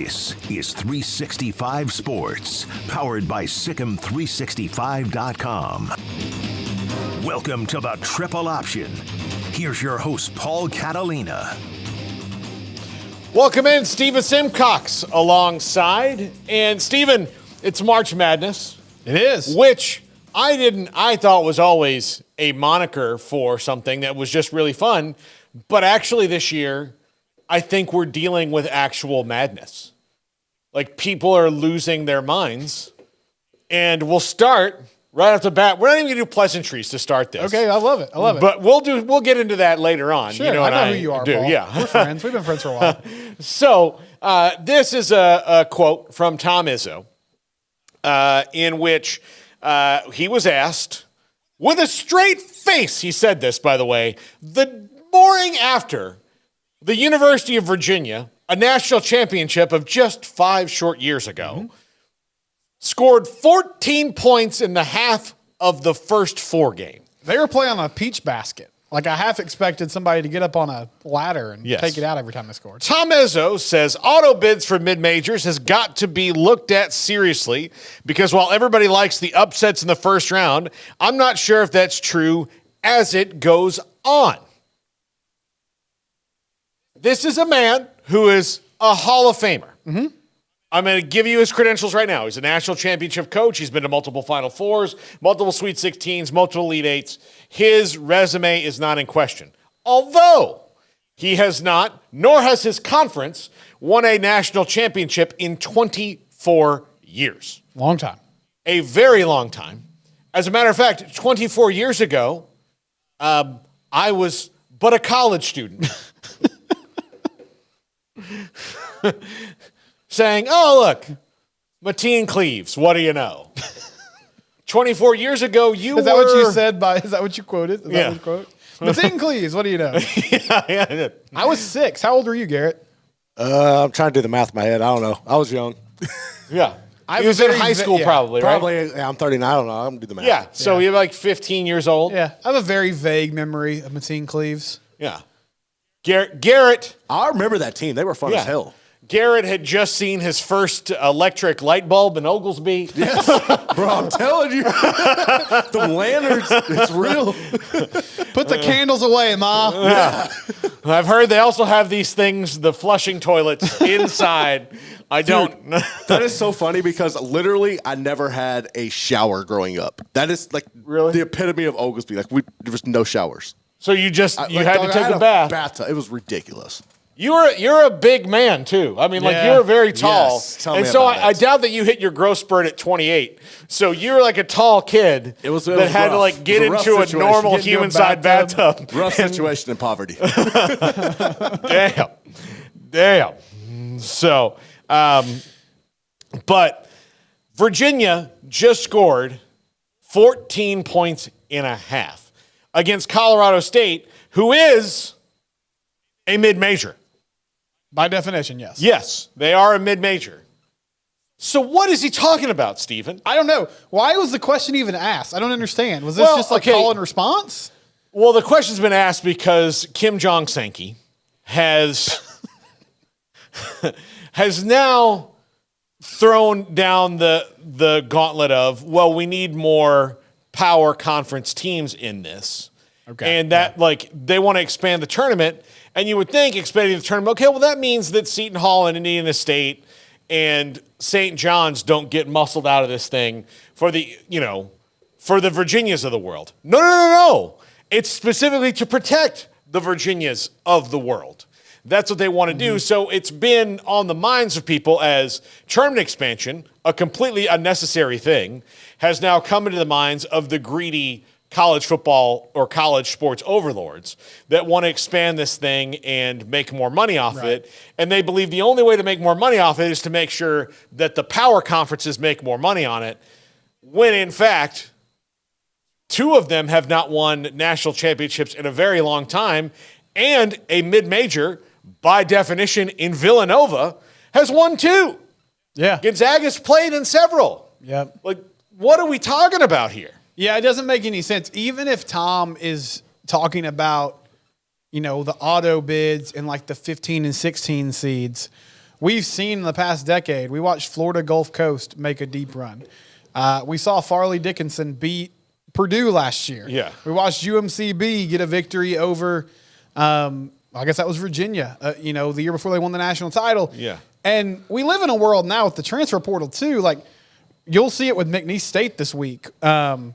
This is 365 Sports, powered by Sikkim365.com. Welcome to the Triple Option. Here's your host, Paul Catalina. Welcome in, Stephen Simcox alongside. And Stephen, it's March Madness. It is. Which I thought was always a moniker for something that was just really fun. But actually this year, I think we're dealing with actual madness. Like, people are losing their minds. And we'll start right off the bat. We're not even going to do pleasantries to start this. Okay, I love it. But we'll get into that later on. Sure, you know, I know who you are, Paul. Yeah. We're friends. We've been friends for a while. So this is a quote from Tom Izzo in which he was asked, with a straight face, he said this, by the way, the morning after the University of Virginia, a national championship of just 5 short years ago, scored 14 points in the half of the first 4 games. They were playing on a peach basket. Like, I half expected somebody to get up on a ladder and take it out every time they scored. Tom Izzo says auto bids for mid-majors has got to be looked at seriously because while everybody likes the upsets in the first round, I'm not sure if that's true as it goes on. This is a man who is a Hall of Famer. Mm-hmm. I'm going to give you his credentials right now. He's a national championship coach. He's been to multiple Final Fours, multiple Sweet 16s, multiple Elite Eights. His resume is not in question. Although he has not, nor has his conference, won a national championship in 24 years. Long time. A very long time. As a matter of fact, 24 years ago, I was but a college student. Saying, oh, look, Mateen Cleaves, what do you know? 24 years ago, you Is that what you said? Is that what you quoted? Is that what you quote? Mateen Cleaves, what do you know? Yeah. I was 6. How old were you, Garrett? I'm trying to do the math in my head. I don't know. I was young. Yeah. He was in high school probably, right? Probably. Yeah, I'm 39. I don't know. I'm going to do the math. Yeah. So you're like 15 years old? Yeah. I have a very vague memory of Mateen Cleaves. Yeah. Garrett. I remember that team. They were fun as hell. Garrett had just seen his first electric light bulb in Oglesby. Yes. Bro, I'm telling you. The lanterns, it's real. Put the candles away, Ma. Yeah. I've heard they also have these things, the flushing toilets inside. Don't. That is so funny because literally I never had a shower growing up. That is like really the epitome of Oglesby. Like there was no showers. So you had to take a bath. Bathtub. It was ridiculous. You're a big man too. I mean, like you're very tall, yes, and so I doubt that you hit your growth spurt at 28. So you're like a tall kid that had rough. to like get into a normal human-sized bathtub. Rough situation in poverty. Damn. So, but Virginia just scored 14 points in a half against Colorado State, who is a mid-major. By definition, yes. Yes, they are a mid-major. So what is he talking about, Stephen? I don't know. Why was the question even asked? I don't understand. Was this just like call and response? Well, the question's been asked because Kim Jong-Sankey has now thrown down the gauntlet of, well, we need more power conference teams in this. Okay. And that, they want to expand the tournament. And you would think expanding the tournament, okay, well, that means that Seton Hall and Indiana State and St. John's don't get muscled out of this thing for the Virginias of the world. No. It's specifically to protect the Virginias of the world. That's what they want to do. So it's been on the minds of people as tournament expansion, a completely unnecessary thing, has now come into the minds of the greedy college football or college sports overlords that want to expand this thing and make more money off of it. And they believe the only way to make more money off it is to make sure that the power conferences make more money on it, when in fact, 2 of them have not won national championships in a very long time, and a mid-major, by definition, in Villanova, has won 2. Yeah. Gonzaga's played in several. Yep. What are we talking about here? Yeah, it doesn't make any sense. Even if Tom is talking about, the auto bids and like the 15 and 16 seeds, we've seen in the past decade. We watched Florida Gulf Coast make a deep run. We saw Farley Dickinson beat Purdue last year. Yeah. We watched UMCB get a victory over, I guess that was Virginia, the year before they won the national title. Yeah. And we live in a world now with the transfer portal too. Like, you'll see it with McNeese State this week. Will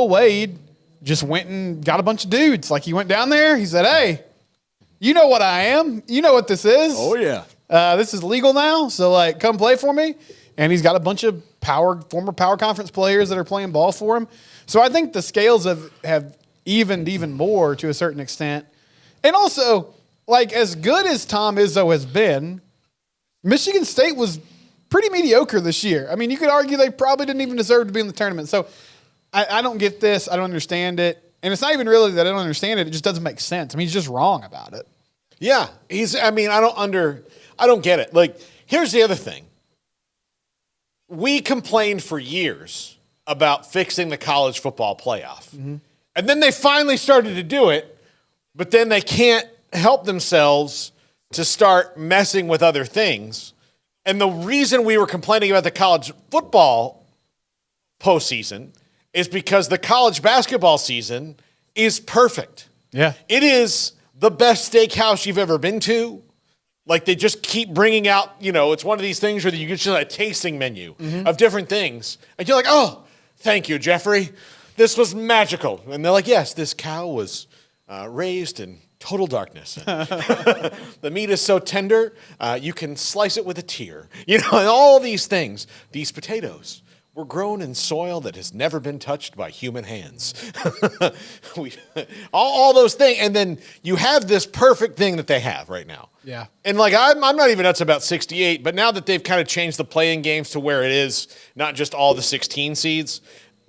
Wade just went and got a bunch of dudes. Like, he went down there. He said, hey, you know what I am. You know what this is. Oh, yeah. This is legal now, so, like, come play for me. And he's got a bunch of former power conference players that are playing ball for him. So I think the scales have evened even more to a certain extent. And also, like, as good as Tom Izzo has been, Michigan State was pretty mediocre this year. I mean, you could argue they probably didn't even deserve to be in the tournament. So I don't get this. I don't understand it. And it's not even really that I don't understand it. It just doesn't make sense. I mean, he's just wrong about it. Yeah. I don't get it. Like, here's the other thing. We complained for years about fixing the college football playoff. Mm-hmm. And then they finally started to do it, but then they can't help themselves to start messing with other things. And the reason we were complaining about the college football postseason is because the college basketball season is perfect. Yeah. It is the best steakhouse you've ever been to. Like, they just keep bringing out, it's one of these things where you get just a tasting menu of different things. And you're like, oh, thank you, Jeffrey. This was magical. And they're like, yes, this cow was raised in total darkness. The meat is so tender, you can slice it with a tear. And all these things. These potatoes were grown in soil that has never been touched by human hands. all those things. And then you have this perfect thing that they have right now. Yeah. And, like, I'm not even nuts about 68, but now that they've kind of changed the playing games to where it is not just all the 16 seeds,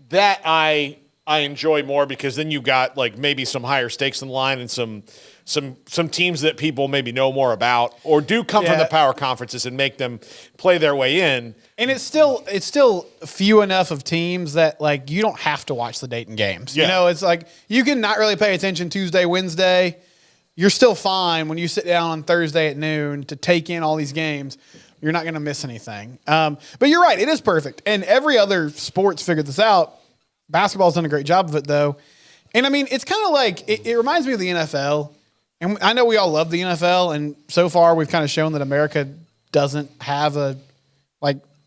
that I enjoy more, because then you got, like, maybe some higher stakes in the line and some teams that people maybe know more about or do come from the power conferences and make them play their way in. And it's still few enough of teams that, like, you don't have to watch the Dayton games. Yeah. It's like you can not really pay attention Tuesday, Wednesday. You're still fine when you sit down on Thursday at noon to take in all these games. You're not going to miss anything. But you're right. It is perfect. And every other sport's figured this out. Basketball's done a great job of it, though. And, I mean, it's kind of like it reminds me of the NFL. And I know we all love the NFL. And so far we've kind of shown that America doesn't have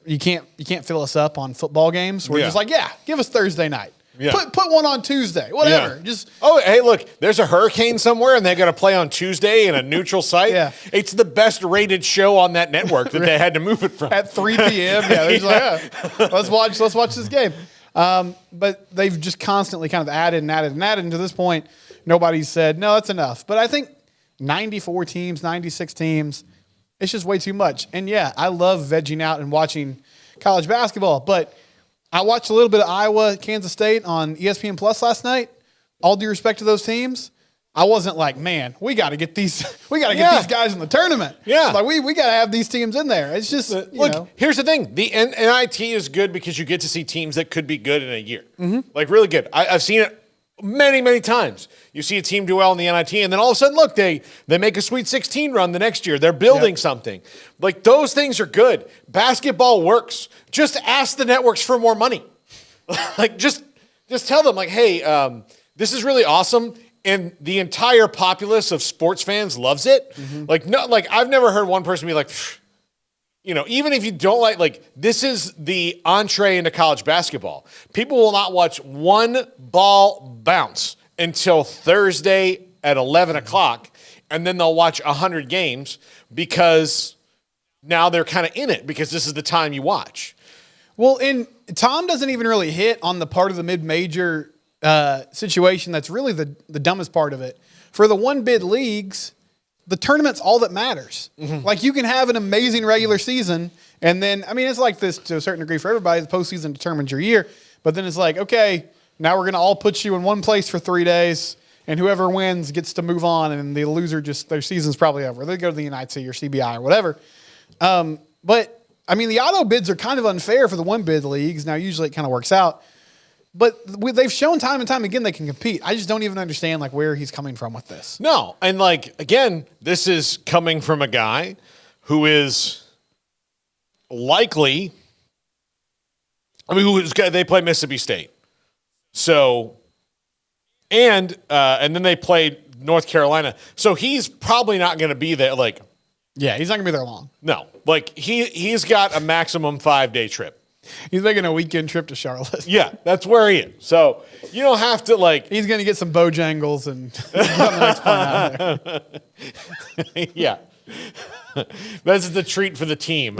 you can't fill us up on football games. We're just like, give us Thursday night. Yeah. Put one on Tuesday, whatever. Yeah. Hey, look, there's a hurricane somewhere, and they're going to play on Tuesday in a neutral site. Yeah. It's the best rated show on that network that they had to move it from. At 3 p.m., they're just like, let's watch this game. But they've just constantly kind of added, and to this point, nobody's said, no, that's enough. But I think 94 teams, 96 teams, it's just way too much. And, I love vegging out and watching college basketball, but I watched a little bit of Iowa, Kansas State on ESPN Plus last night. All due respect to those teams, I wasn't like, man, we got to get these guys in the tournament. Yeah, like we got to have these teams in there. It's just here's the thing: the NIT is good because you get to see teams that could be good in a year, like really good. I've seen it many, many times. You see a team do well in the NIT, and then all of a sudden, look, they make a Sweet 16 run the next year. They're building something. Like, those things are good. Basketball works. Just ask the networks for more money. Like, just tell them, like, hey, this is really awesome, and the entire populace of sports fans loves it. Like, I've never heard one person be like, even if you don't like, this is the entree into college basketball. People will not watch one ball bounce until Thursday at 11 o'clock, and then they'll watch 100 games because now they're kind of in it because this is the time you watch. Well, and Tom doesn't even really hit on the part of the mid-major situation that's really the dumbest part of it. For the one-bid leagues, the tournament's all that matters. Like, you can have an amazing regular season, and then, I mean, it's like this to a certain degree for everybody. The postseason determines your year, but then it's like, okay, now we're going to all put you in one place for 3 days, and whoever wins gets to move on, and the loser their season's probably over. They go to the NIT or CBI or whatever. But, I mean, the auto bids are kind of unfair for the one-bid leagues. Now, usually it kind of works out. But they've shown time and time again they can compete. I just don't even understand, like, where he's coming from with this. No. And, like, again, this is coming from a guy who is likely, they play Mississippi State. So, and then they played North Carolina. So he's probably not going to be there. Like, yeah, he's not going to be there long. no, like he's got a maximum 5-day trip. He's making a weekend trip to Charlotte. Yeah, that's where he is. So you don't have to like. He's going to get some Bojangles and get on the next plane out there. Yeah. That's the treat for the team.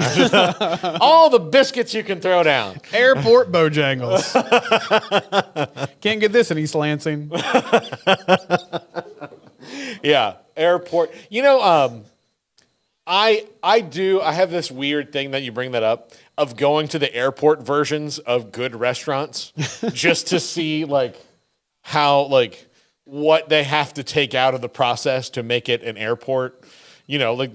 All the biscuits you can throw down. Airport Bojangles. Can't get this in East Lansing. Yeah, airport. You know, I have this weird thing that you bring that up of going to the airport versions of good restaurants just to see like how like what they have to take out of the process to make it an airport. You know, like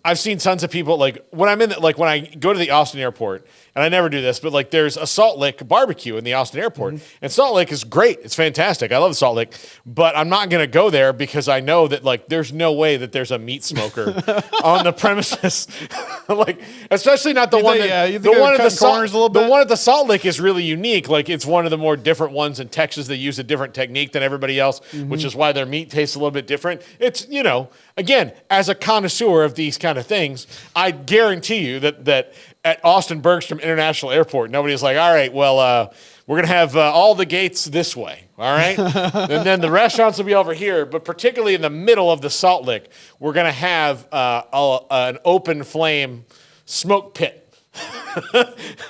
I've seen tons of people like when I go to the Austin airport, and I never do this, but like there's a Salt Lick barbecue in the Austin airport, and Salt Lick is great. It's fantastic. I love Salt Lick, but I'm not going to go there because I know that like there's no way that there's a meat smoker on the premises. Like especially not the one that the one at the Salt Lick is really unique. Like it's one of the more different ones in Texas. They use a different technique than everybody else, which is why their meat tastes a little bit different. It's, you know, again, as a connoisseur of these kind of things, I guarantee you that at Austin Bergstrom International Airport, nobody's like, all right, well, we're going to have all the gates this way, all right? And then the restaurants will be over here, but particularly in the middle of the Salt Lick, we're going to have an open flame smoke pit.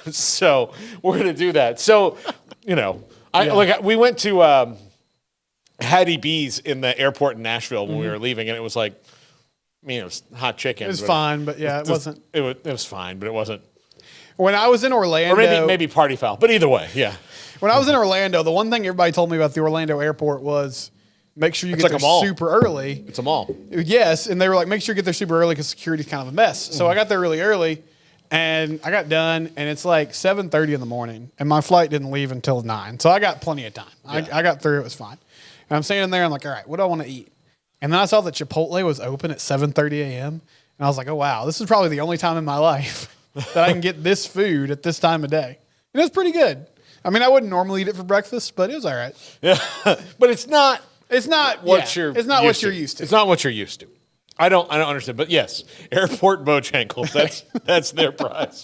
So we're going to do that. So, you know, we went to Hattie B's in the airport in Nashville when we were leaving, and it was like, I mean, it was hot chicken. It was fine, but yeah, it wasn't. It was fine, but it wasn't. When I was in Orlando, Or maybe party foul, but either way, yeah. When I was in Orlando, the one thing everybody told me about the Orlando airport was make sure you get there super early. It's a mall. Yes, and they were like, make sure you get there super early because security's kind of a mess. So I got there really early, and I got done, and it's like 7:30 in the morning, and my flight didn't leave until 9. So I got plenty of time. Yeah. I got through. It was fine. And I'm standing there, I'm like, all right, what do I want to eat? And then I saw that Chipotle was open at 7:30 a.m. And I was like, oh, wow, this is probably the only time in my life that I can get this food at this time of day. And it was pretty good. I mean, I wouldn't normally eat it for breakfast, but it was all right. Yeah, but it's not what you're used to. It's not what you're used to. I don't understand. But yes, airport Bojangles, that's their prize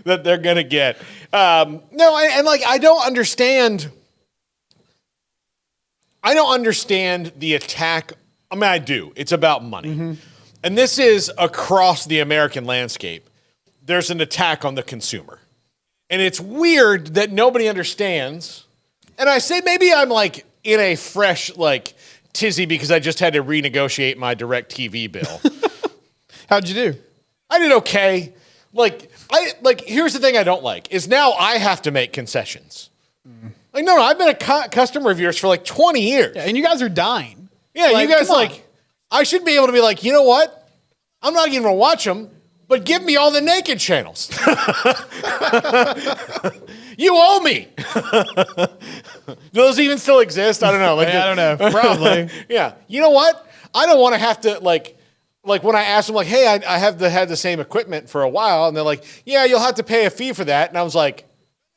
that they're going to get. No, and like I don't understand the attack. I mean, I do. It's about money. And this is across the American landscape. There's an attack on the consumer. And it's weird that nobody understands. And I say maybe I'm like in a fresh like tizzy because I just had to renegotiate my DirecTV bill. How'd you do? I did okay. Here's the thing I don't like is now I have to make concessions. Like, no, I've been a customer of yours for like 20 years. Yeah, and you guys are dying. Yeah, you guys I should be able to be like, you know what? I'm not even going to watch them, but give me all the naked channels. You owe me. Do those even still exist? I don't know. I don't know. Probably. Yeah. You know what? I don't want to have to like when I asked them like, hey, I have had the same equipment for a while, and they're like, yeah, you'll have to pay a fee for that. And I was like,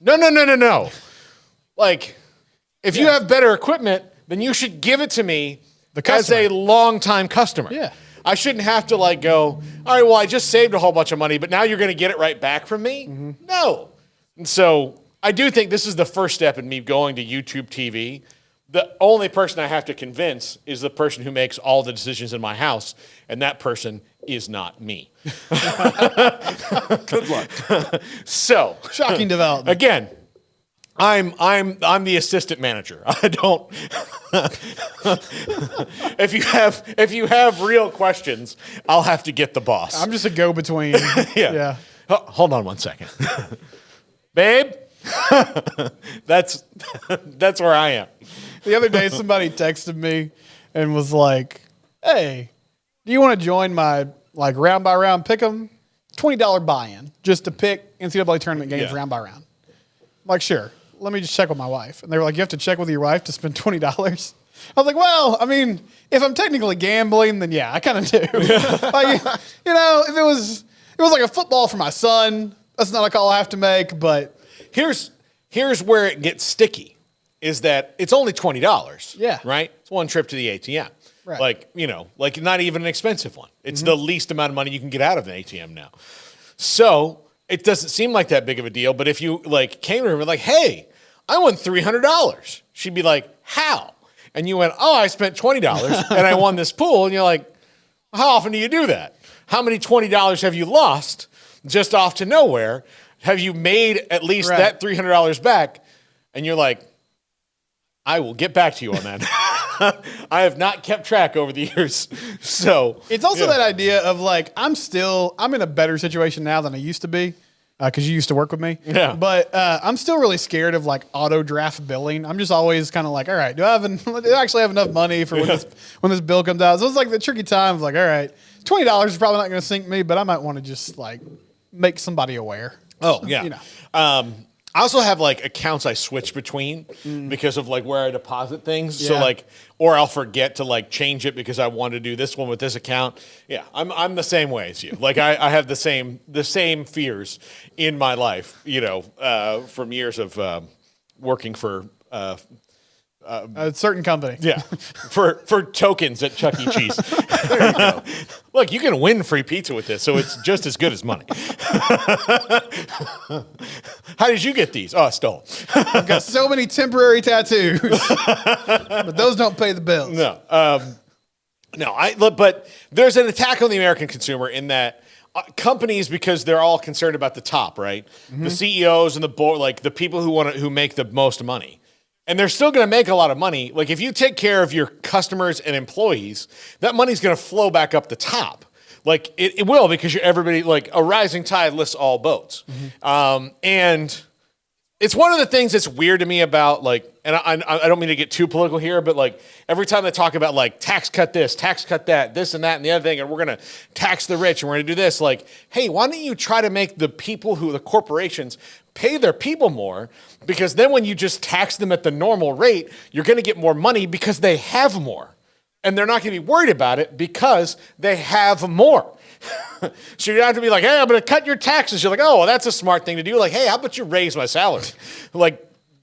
no. Like, if you have better equipment, then you should give it to me as a longtime customer. Yeah. I shouldn't have to like go, all right, well, I just saved a whole bunch of money, but now you're going to get it right back from me? No. And so I do think this is the first step in me going to YouTube TV. The only person I have to convince is the person who makes all the decisions in my house, and that person is not me. Good luck. So shocking development. Again, I'm the assistant manager. I don't. If you have real questions, I'll have to get the boss. I'm just a go-between. Yeah. Hold on one second, babe. That's where I am. The other day, somebody texted me and was like, "Hey, do you want to join my like round by round pick'em? $20 buy-in just to pick NCAA tournament games round by round." I'm like, sure. Let me just check with my wife. And they were like, you have to check with your wife to spend $20? I was like, well, I mean, if I'm technically gambling, then yeah, I kind of do. Like, if it was like a football for my son, that's not a call I have to make. But here's where it gets sticky, is that it's only $20. Yeah. Right. It's one trip to the ATM. Right. Like not even an expensive one. It's the least amount of money you can get out of an ATM now. So it doesn't seem like that big of a deal. But if you came to her and were like, hey, I won $300, she'd be like, how? And you went, oh, I spent $20 and I won this pool. And you're like, how often do you do that? How many $20 have you lost just off to nowhere? Have you made at least that $300 back? And you're like, I will get back to you on that. I have not kept track over the years. So it's also that idea of I'm in a better situation now than I used to be. Because you used to work with me. Yeah. But I'm still really scared of auto draft billing. I'm just always kind of like, all right, do I actually have enough money for when this bill comes out? So it's the tricky time of all right, $20 is probably not going to sink me, but I might want to just make somebody aware. Oh, yeah. I also have accounts I switch between because of where I deposit things. Yeah. So or I'll forget to change it because I want to do this one with this account. Yeah, I'm the same way as you. I have the same fears in my life, from years of working for A certain company. yeah, for tokens at Chuck E. Cheese. There you go. Look, you can win free pizza with this, so it's just as good as money. How did you get these? Oh, I stole. I've got so many temporary tattoos, but those don't pay the bills. No. But there's an attack on the American consumer in that companies, because they're all concerned about the top, right? Mm-hmm. The CEOs and the board, the people who make the most money. And they're still going to make a lot of money. If you take care of your customers and employees, that money's going to flow back up the top. It will, because everybody, a rising tide lifts all boats. Mm-hmm. And it's one of the things that's weird to me about, and I don't mean to get too political here, but every time they talk about tax cut this, tax cut that, this and that and the other thing, and we're going to tax the rich and we're going to do this, hey, why don't you try to make the people the corporations pay their people more, because then when you just tax them at the normal rate, you're going to get more money because they have more. And they're not going to be worried about it because they have more. So you don't have to be hey, I'm going to cut your taxes. You're oh, well, that's a smart thing to do. Hey, how about you raise my salary?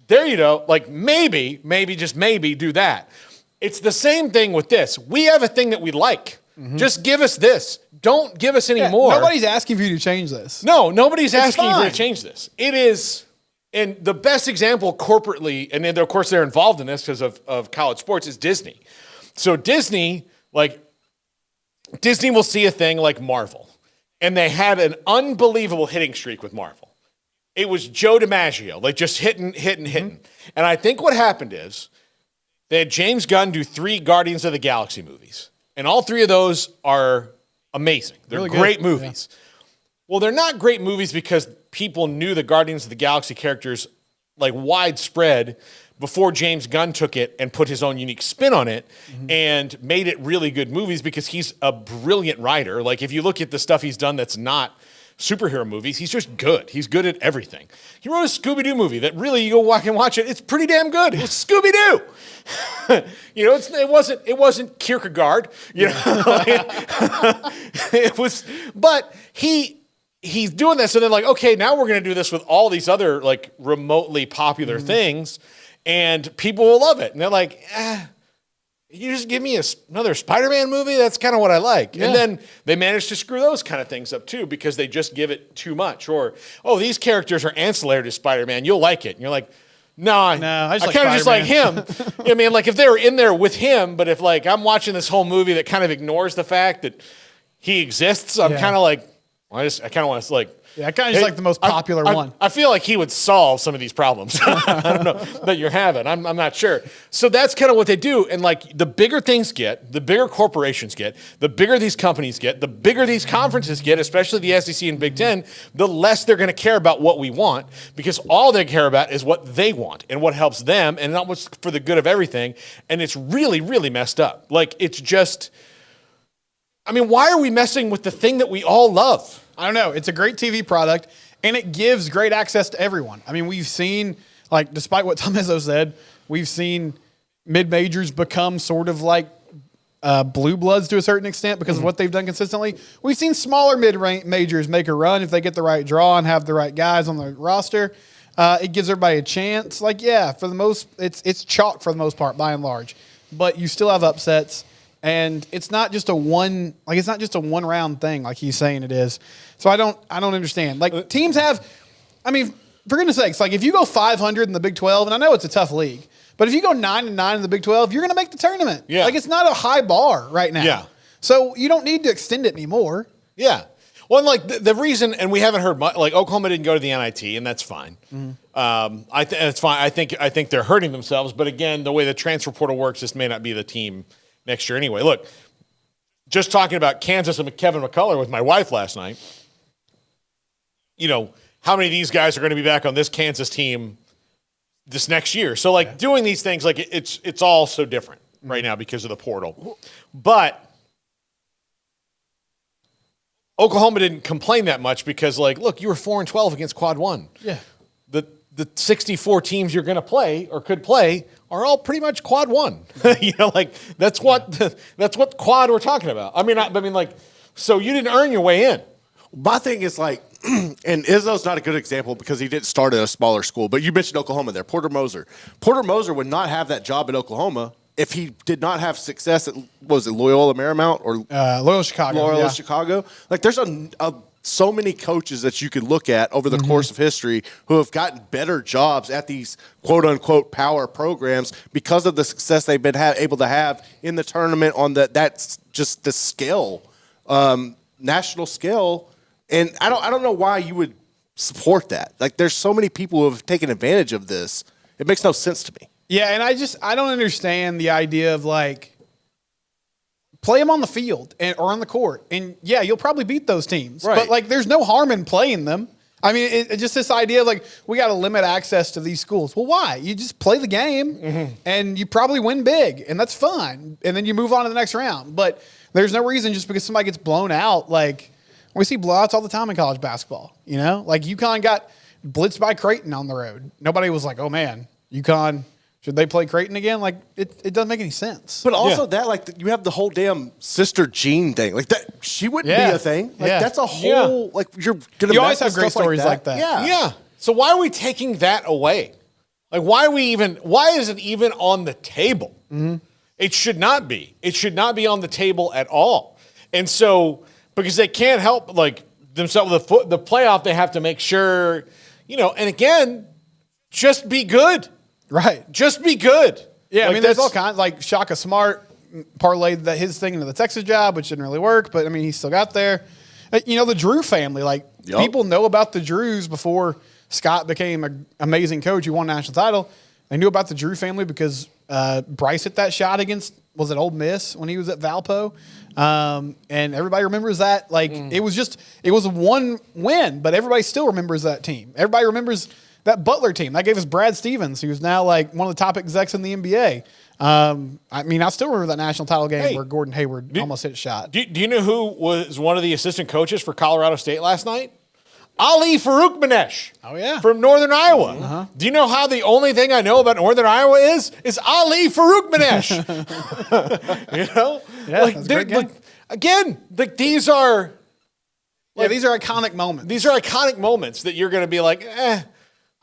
There you go. Maybe, just maybe do that. It's the same thing with this. We have a thing that we like. Mm-hmm. Just give us this. Don't give us any more. Nobody's asking for you to change this. No, nobody's asking you to change this. It is, and the best example corporately, and then of course they're involved in this because of college sports, is Disney. So Disney will see a thing like Marvel, and they had an unbelievable hitting streak with Marvel. It was Joe DiMaggio, just hitting. Mm-hmm. And I think what happened is they had James Gunn do 3 Guardians of the Galaxy movies. And all 3 of those are amazing. They're really great movies. Yeah. Well, they're not great movies because people knew the Guardians of the Galaxy characters widespread before James Gunn took it and put his own unique spin on it and made it really good movies, because he's a brilliant writer. If you look at the stuff he's done that's not superhero movies, he's just good. He's good at everything. He wrote a Scooby-Doo movie that really, you go walk and watch it, it's pretty damn good. It's Scooby-Doo. It wasn't Kierkegaard, it was, but he's doing this, and then okay, now we're going to do this with all these other remotely popular things, and people will love it. And they're you just give me another Spider-Man movie? That's kind of what I like. Yeah. And then they manage to screw those kind of things up too, because they just give it too much. Or, oh, these characters are ancillary to Spider-Man, you'll like it. And you're no, I kind of just like him. I mean, if they were in there with him, but if I'm watching this whole movie that kind of ignores the fact that he exists, I'm kind of I kind of want to Yeah, kind of just the most popular one. I feel like he would solve some of these problems. I don't know that you're having. I'm not sure. So that's kind of what they do. And the bigger things get, the bigger corporations get, the bigger these companies get, the bigger these conferences get, especially the SEC and Big Ten, the less they're going to care about what we want, because all they care about is what they want and what helps them, and not what's for the good of everything. And it's really, really messed up. It's just, why are we messing with the thing that we all love? I don't know. It's a great TV product, and it gives great access to everyone. We've seen, despite what Tom Izzo said, we've seen, mid-majors become sort of like blue bloods to a certain extent because of what they've done consistently. We've seen smaller mid-majors make a run if they get the right draw and have the right guys on the roster. It gives everybody a chance. Like, yeah, for the most, it's chalk for the most part, by and large. But you still have upsets, and it's not just a one round thing like he's saying it is. So I don't understand. Like, teams have, I mean, for goodness sakes, like if you go 500 in the Big 12, and I know it's a tough league, but if you go 9-9 in the Big 12, you're going to make the tournament. Yeah. Like, it's not a high bar right now. Yeah. So you don't need to extend it anymore. Yeah. Well, and like the reason, and we haven't heard much, like Oklahoma didn't go to the NIT, and that's fine. It's fine. I think they're hurting themselves. But again, the way the transfer portal works, this may not be the team next year anyway. Look, just talking about Kansas and Kevin McCullough with my wife last night. You know, how many of these guys are going to be back on this Kansas team this next year? So, like, doing these things, like, it's all so different right now because of the portal. But Oklahoma didn't complain that much because, like, look, you were 4-12 against Quad 1. Yeah. The 64 teams you're going to play or could play are all pretty much Quad 1. You know, like, that's what quad we're talking about. I mean, like, so you didn't earn your way in. My thing is like, and Izzo's not a good example because he didn't start at a smaller school, but you mentioned Oklahoma there, Porter Moser. Porter Moser would not have that job at Oklahoma if he did not have success at, was it Loyola Marymount or Loyola Chicago? Loyola Chicago. Like, there's so many coaches that you could look at over the course of history who have gotten better jobs at these quote unquote power programs because of the success they've been able to have in the tournament on that's just the scale, national scale. And I don't know why you would support that. Like, there's so many people who have taken advantage of this. It makes no sense to me. Yeah, and I don't understand the idea of, like, play them on the field or on the court. And, yeah, you'll probably beat those teams. Right. But, like, there's no harm in playing them. I mean, it's just this idea of, like, we got to limit access to these schools. Well, why? You just play the game, and you probably win big, and that's fine. And then you move on to the next round. But there's no reason just because somebody gets blown out, like – we see blowouts all the time in college basketball, you know? Like, UConn got blitzed by Creighton on the road. Nobody was like, oh, man, UConn, should they play Creighton again? Like, it doesn't make any sense. But also that, like, you have the whole damn Sister Jean thing. Like, that, she wouldn't be a thing. Like, that's a whole, like, you're going to You always have great stories like that. Yeah. So why are we taking that away? Like, why is it even on the table? It should not be. It should not be on the table at all. And so, because they can't help, like, themselves with the playoff, they have to make sure, you know, and again, just be good. Right. Just be good. Yeah, like, I mean, there's all kinds. Like, Shaka Smart parlayed his thing into the Texas job, which didn't really work, but, I mean, he still got there. You know, the Drew family, like, people know about the Drews before Scott became an amazing coach who won a national title. They knew about the Drew family because Bryce hit that shot against, was it Ole Miss when he was at Valpo? And everybody remembers that. Like, it was one win, but everybody still remembers that team. Everybody remembers that Butler team. That gave us Brad Stevens, who's now, like, one of the top execs in the NBA. I mean, I still remember that national title game where Gordon Hayward almost hit a shot. Do you know who was one of the assistant coaches for Colorado State last night? Ali Faroukmanesh. Oh, yeah. From Northern Iowa. Do you know how the only thing I know about Northern Iowa is Ali Faroukmanesh? You know? Yeah, like, that's a great game. Again, like, these are... Like, these are iconic moments. These are iconic moments that you're going to be like, I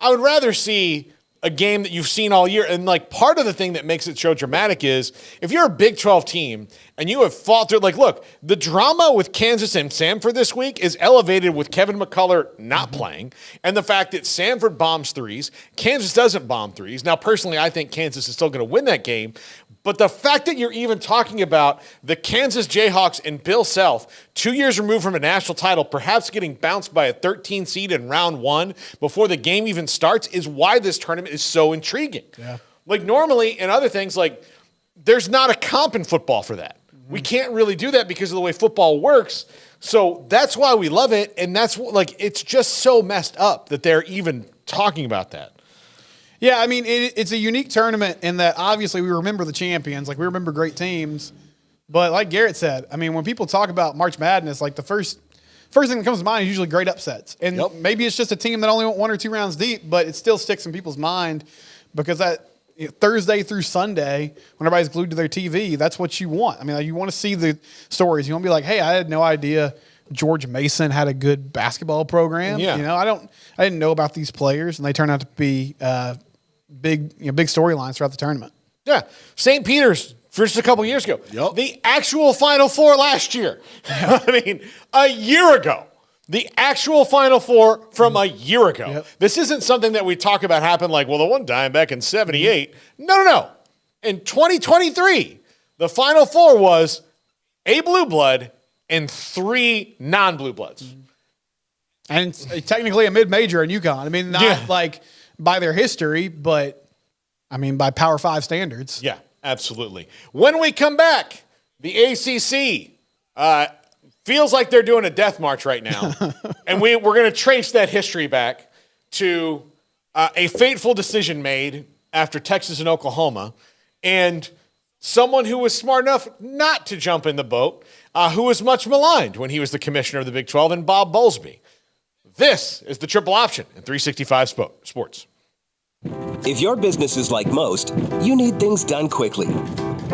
would rather see a game that you've seen all year. And, like, part of the thing that makes it so dramatic is if you're a Big 12 team and you have fought through, like, look, the drama with Kansas and Samford this week is elevated with Kevin McCullough not playing and the fact that Samford bombs threes, Kansas doesn't bomb threes. Now, personally, I think Kansas is still going to win that game. But the fact that you're even talking about the Kansas Jayhawks and Bill Self, 2 years removed from a national title, perhaps getting bounced by a 13 seed in round one before the game even starts is why this tournament is so intriguing. Yeah. Like, normally in other things, like, there's not a comp in football for that. We can't really do that because of the way football works. So that's why we love it. And that's, like, it's just so messed up that they're even talking about that. Yeah, I mean, it's a unique tournament in that obviously we remember the champions, like we remember great teams. But like Garrett said, I mean, when people talk about March Madness, like the first thing that comes to mind is usually great upsets. And maybe it's just a team that only went 1 or 2 rounds deep, but it still sticks in people's mind because that Thursday through Sunday, when everybody's glued to their TV, that's what you want. I mean, like, you want to see the stories. You want to be like, hey, I had no idea George Mason had a good basketball program. Yeah. I didn't know about these players, and they turned out to be big storylines throughout the tournament. Yeah. St. Peter's, just a couple years ago. Yep. The actual Final Four last year. I mean, a year ago. The actual Final Four from a year ago. Yep. This isn't something that we talk about happen like, well, the one time back in 78. No. In 2023, the Final Four was a blue blood and 3 non-blue bloods. And it's technically a mid-major in UConn. I mean, not like by their history, but I mean by Power 5 standards. Yeah, absolutely. When we come back, the ACC feels like they're doing a death march right now. And we're going to trace that history back to a fateful decision made after Texas and Oklahoma, and someone who was smart enough not to jump in the boat, who was much maligned when he was the commissioner of the Big 12, and Bob Bowlesby. This is the Triple Option in 365 Sports. If your business is like most, you need things done quickly.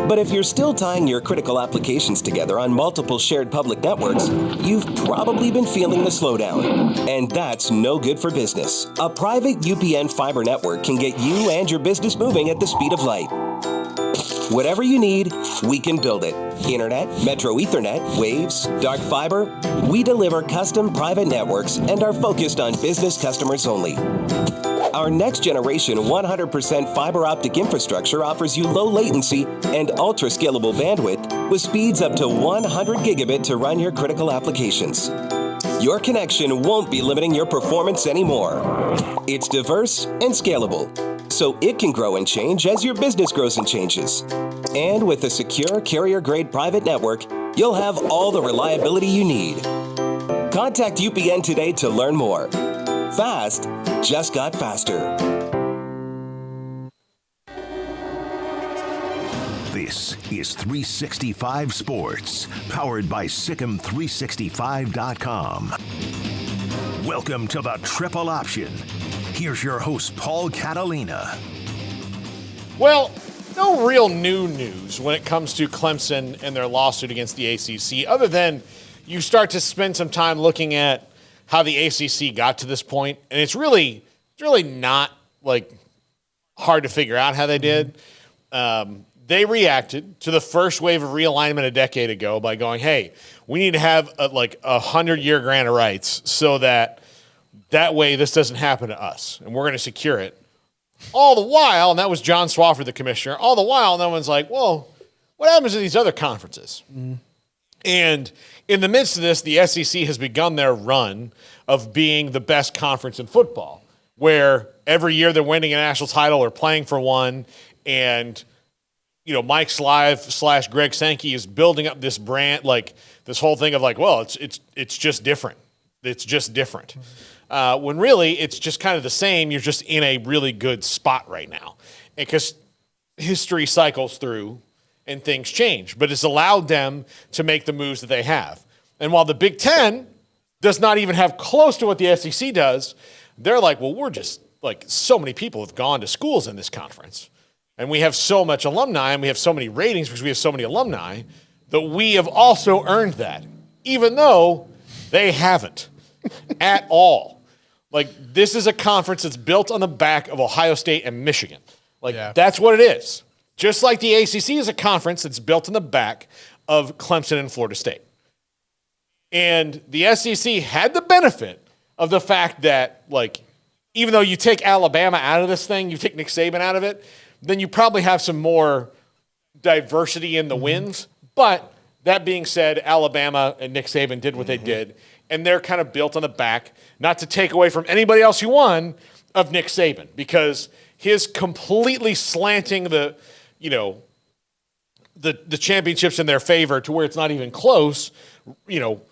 But if you're still tying your critical applications together on multiple shared public networks, you've probably been feeling the slowdown. And that's no good for business. A private UPN fiber network can get you and your business moving at the speed of light. Whatever you need, we can build it. Internet, Metro Ethernet, Waves, dark fiber. We deliver custom private networks and are focused on business customers only. Our next generation 100% fiber optic infrastructure offers you low latency and ultra scalable bandwidth with speeds up to 100 gigabit to run your critical applications. Your connection won't be limiting your performance anymore. It's diverse and scalable, so it can grow and change as your business grows and changes. And with a secure carrier-grade private network, you'll have all the reliability you need. Contact UPN today to learn more. Fast just got faster. This is 365 Sports, powered by Sikkim365.com. Welcome to the Triple Option. Here's your host, Paul Catalina. Well, no real new news when it comes to Clemson and their lawsuit against the ACC, other than you start to spend some time looking at how the ACC got to this point, and it's really not like hard to figure out how they did. They reacted to the first wave of realignment a decade ago by going, "Hey, we need to have a 100-year grant of rights so that way this doesn't happen to us, and we're going to secure it." All the while, and that was John Swofford, the commissioner. All the while, no one's like, "Well, what happens to these other conferences?" And in the midst of this, the SEC has begun their run of being the best conference in football, where every year they're winning a national title or playing for one. And, Mike Slive / Greg Sankey is building up this brand, like this whole thing of it's just different. It's just different. When really it's just kind of the same. You're just in a really good spot right now. Because history cycles through and things change, but it's allowed them to make the moves that they have. And while the Big Ten does not even have close to what the SEC does, they're like, well, we're just so many people have gone to schools in this conference, and we have so much alumni, and we have so many ratings because we have so many alumni that we have also earned that, even though they haven't at all. This is a conference that's built on the back of Ohio State and Michigan. That's what it is. Just like the ACC is a conference that's built on the back of Clemson and Florida State. And the SEC had the benefit of the fact that, even though you take Alabama out of this thing, you take Nick Saban out of it, then you probably have some more diversity in the wins. But that being said, Alabama and Nick Saban did what they did, and they're kind of built on the back, not to take away from anybody else who won, of Nick Saban, because his completely slanting the championships in their favor to where it's not even close,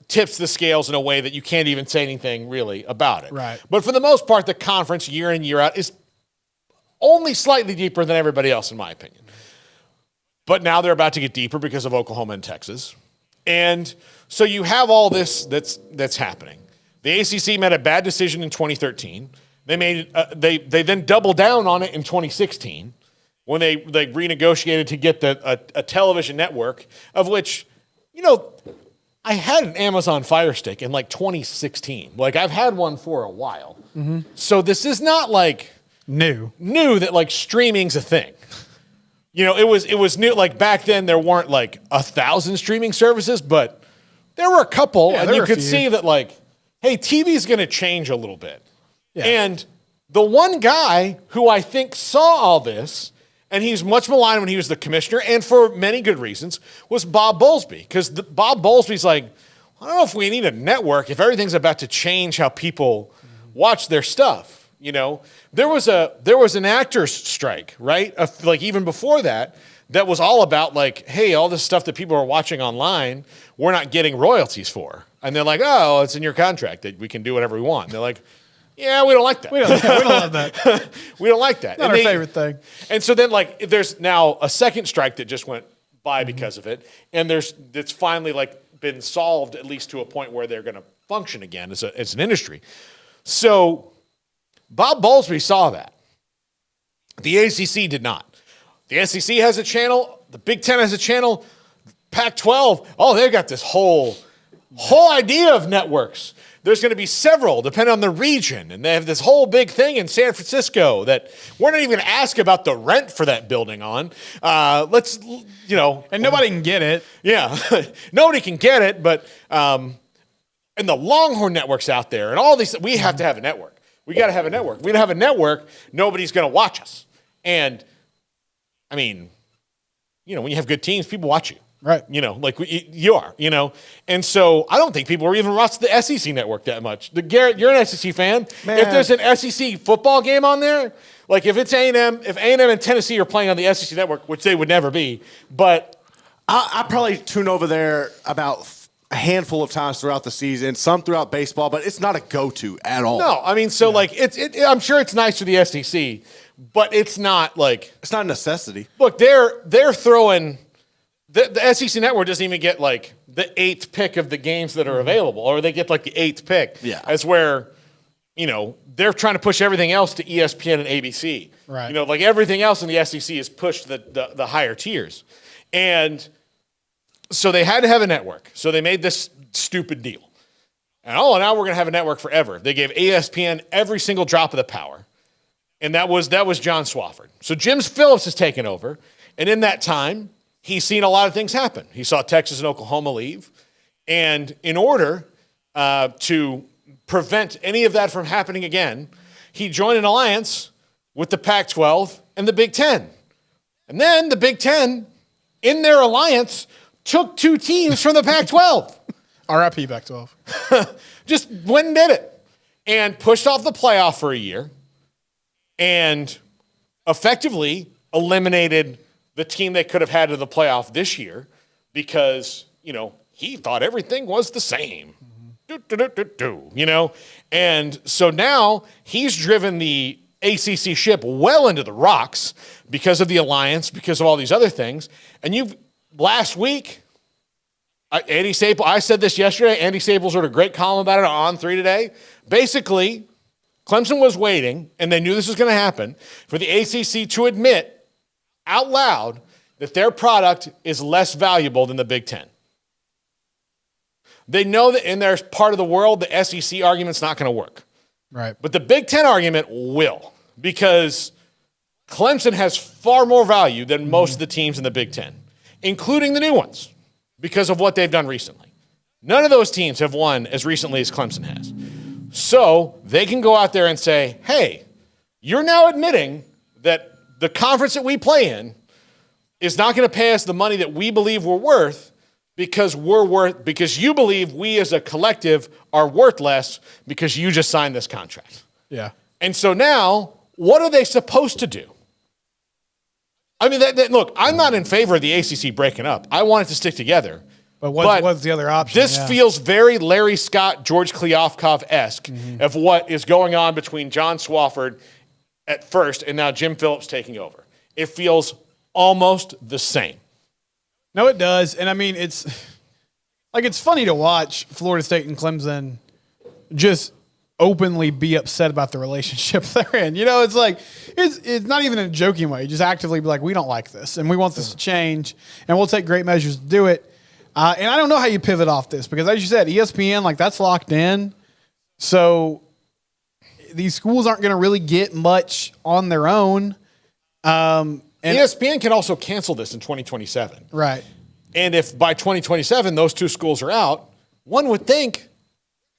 tips the scales in a way that you can't even say anything really about it. Right. But for the most part, the conference year in, year out is only slightly deeper than everybody else, in my opinion. But now they're about to get deeper because of Oklahoma and Texas. And so you have all this that's happening. The ACC made a bad decision in 2013. They then doubled down on it in 2016. when they renegotiated to get a television network, of which, I had an Amazon Fire Stick in like 2016. Like I've had one for a while. Mm-hmm. So this is not like new that like streaming's a thing. It was new. Like back then there weren't like 1,000 streaming services, but there were a couple, and you could see that like, hey, TV's going to change a little bit. Yeah. And the one guy who I think saw all this, and he's much maligned when he was the commissioner, and for many good reasons, was Bob Bowlesby. Because Bob Bowlesby's like, I don't know if we need a network if everything's about to change how people watch their stuff. There was an actors strike, right? Like even before that was all about like, hey, all this stuff that people are watching online, we're not getting royalties for. And they're like, oh, it's in your contract that we can do whatever we want. And they're like, yeah, we don't like that. We don't love that. We don't like that. Not our favorite thing. And so then, like, there's now a second strike that just went by because of it, and it's finally like been solved at least to a point where they're going to function again as an industry. So Bob Bowlesby saw that. The ACC did not. The SEC has a channel. The Big Ten has a channel. Pac-12. Oh, they've got this whole idea of networks. There's going to be several, depending on the region. And they have this whole big thing in San Francisco that we're not even going to ask about the rent for that building on. And nobody can get it. Yeah, nobody can get it. But and the Longhorn networks out there and all these, we have to have a network. We got to have a network. We don't have a network, nobody's going to watch us. And I mean, when you have good teams, people watch you. Right. You are, And so I don't think people are even watching the SEC network that much. Garrett, you're an SEC fan. Man. If there's an SEC football game on there, like if it's A&M, if A&M and Tennessee are playing on the SEC network, which they would never be, but I probably tune over there about a handful of times throughout the season, some throughout baseball, but it's not a go-to at all. No, I mean, so like I'm sure it's nice for the SEC, but it's not like it's not a necessity. Look, they're throwing. The SEC network doesn't even get like the 8th pick of the games that are available, or they get like the 8th pick. Yeah. As where, they're trying to push everything else to ESPN and ABC. Right. Like everything else in the SEC is pushed the higher tiers. And so they had to have a network. So they made this stupid deal. And now we're going to have a network forever. They gave ESPN every single drop of the power. And that was John Swofford. So Jim Phillips has taken over. And in that time, he's seen a lot of things happen. He saw Texas and Oklahoma leave. And in order to prevent any of that from happening again, he joined an alliance with the Pac-12 and the Big Ten. And then the Big Ten, in their alliance, took 2 teams from the Pac-12. RIP Pac-12. Just went and did it. And pushed off the playoff for a year. And effectively eliminated the team they could have had to the playoff this year because, he thought everything was the same. And so now he's driven the ACC ship well into the rocks because of the alliance, because of all these other things. And last week, Andy Staples, I said this yesterday, Andy Staples wrote a great column about it on On3 today. Basically, Clemson was waiting, and they knew this was going to happen, for the ACC to admit out loud that their product is less valuable than the Big Ten. They know that in their part of the world, the SEC argument's not going to work. Right. But the Big Ten argument will, because Clemson has far more value than most of the teams in the Big Ten, including the new ones, because of what they've done recently. None of those teams have won as recently as Clemson has. So they can go out there and say, hey, you're now admitting that the conference that we play in is not going to pay us the money that we believe we're worth because you believe we as a collective are worth less because you just signed this contract. Yeah. And so now, what are they supposed to do? I mean, look, I'm not in favor of the ACC breaking up. I want it to stick together. But what's the other option? This feels very Larry Scott, George Kliavkoff-esque of what is going on between John Swofford at first and now Jim Phillips taking over. It feels almost the same. No, it does. And I mean, it's funny to watch Florida State and Clemson just openly be upset about the relationship they're in. It's like it's not even in a joking way. Just actively be like, we don't like this and we want this to change, and we'll take great measures to do it. And I don't know how you pivot off this because, as you said, ESPN, like, that's locked in. So these schools aren't going to really get much on their own. And ESPN can also cancel this in 2027. Right. And if by 2027 those two schools are out, one would think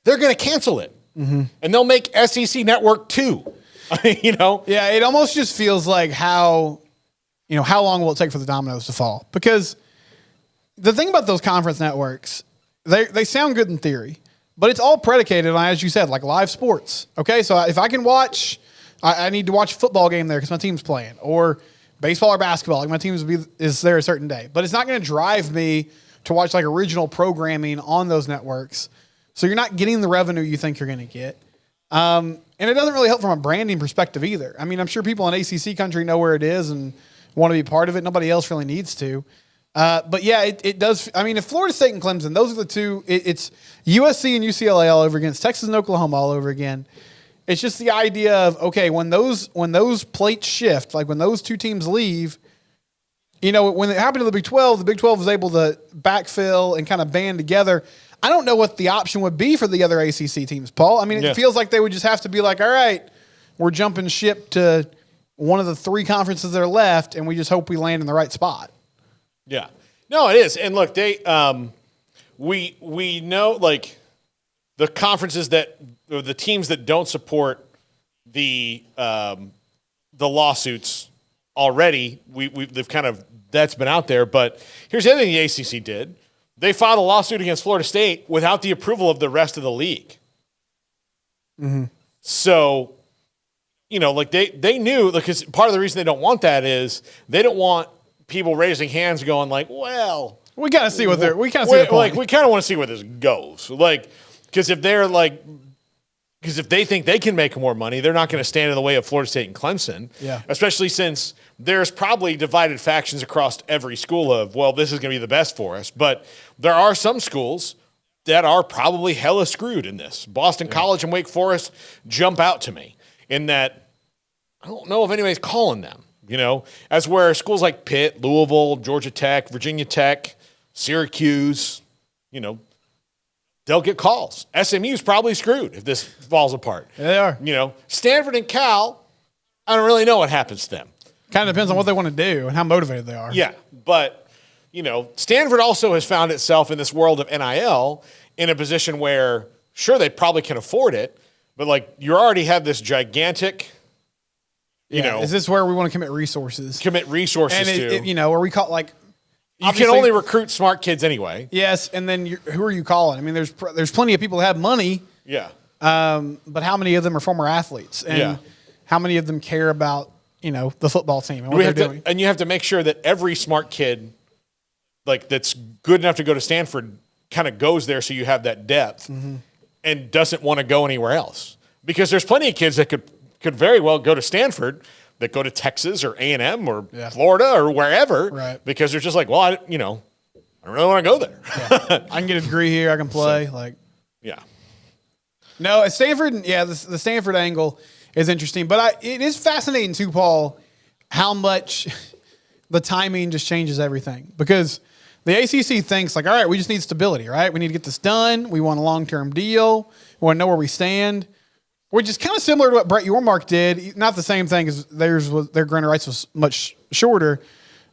they're going to cancel it. Mm-hmm. And they'll make SEC Network 2. Yeah, it almost just feels like how long will it take for the dominoes to fall? Because the thing about those conference networks, they sound good in theory, but it's all predicated on, as you said, like live sports. Okay, so if I can watch, I need to watch a football game there because my team's playing, or baseball or basketball, like my team is there a certain day. But it's not going to drive me to watch like original programming on those networks. So you're not getting the revenue you think you're going to get. And it doesn't really help from a branding perspective either. I mean, I'm sure people in ACC country know where it is and want to be part of it. Nobody else really needs to. But yeah, it does. I mean, if Florida State and Clemson, those are the two, it's USC and UCLA all over again. It's Texas and Oklahoma all over again. It's just the idea of, okay, when those plates shift, like when those two teams leave, when it happened to the Big 12 was able to backfill and kind of band together. I don't know what the option would be for the other ACC teams, Paul. I mean, it feels like they would just have to be like, all right, we're jumping ship to one of the three conferences that are left, and we just hope we land in the right spot. Yeah. No, it is. And look, we know, like, the conferences or the teams that don't support the lawsuits already, they've kind of, that's been out there. But here's the other thing the ACC did. They filed a lawsuit against Florida State without the approval of the rest of the league. Mm-hmm. So, like they knew, because part of the reason they don't want that is they don't want people raising hands going like, well, we kind of see what they're, we kind of see the point. Like, we kind of want to see where this goes. Like, because if they think they can make more money, they're not going to stand in the way of Florida State and Clemson. Yeah. Especially since there's probably divided factions across every school of, well, this is going to be the best for us. But there are some schools that are probably hella screwed in this. Boston College and Wake Forest jump out to me in that I don't know if anybody's calling them, as where schools like Pitt, Louisville, Georgia Tech, Virginia Tech, Syracuse, they'll get calls. SMU's probably screwed if this falls apart. Yeah, they are. Stanford and Cal, I don't really know what happens to them. Kind of depends on what they want to do and how motivated they are. Yeah, but, Stanford also has found itself in this world of NIL in a position where, sure, they probably can afford it, but, like, you already have this gigantic, Is this where we want to commit resources? And or we call, like, you can only recruit smart kids anyway. Yes, and then who are you calling? I mean, there's plenty of people that have money. Yeah. But how many of them are former athletes? And how many of them care about, the football team and what they're doing? And you have to make sure that every smart kid, like, that's good enough to go to Stanford kind of goes there so you have that depth and doesn't want to go anywhere else. Because there's plenty of kids that could very well go to Stanford that go to Texas or A&M or Florida or wherever, right? Because they're just like, well, I don't really want to go there. Yeah. I can get a degree here. I can play. No, at Stanford, the Stanford angle is interesting. But it is fascinating too, Paul, how much the timing just changes everything. Because the ACC thinks like, all right, we just need stability, right? We need to get this done. We want a long-term deal. We want to know where we stand. Which is kind of similar to what Brett Yormark did. Not the same thing as their grant of rights was much shorter.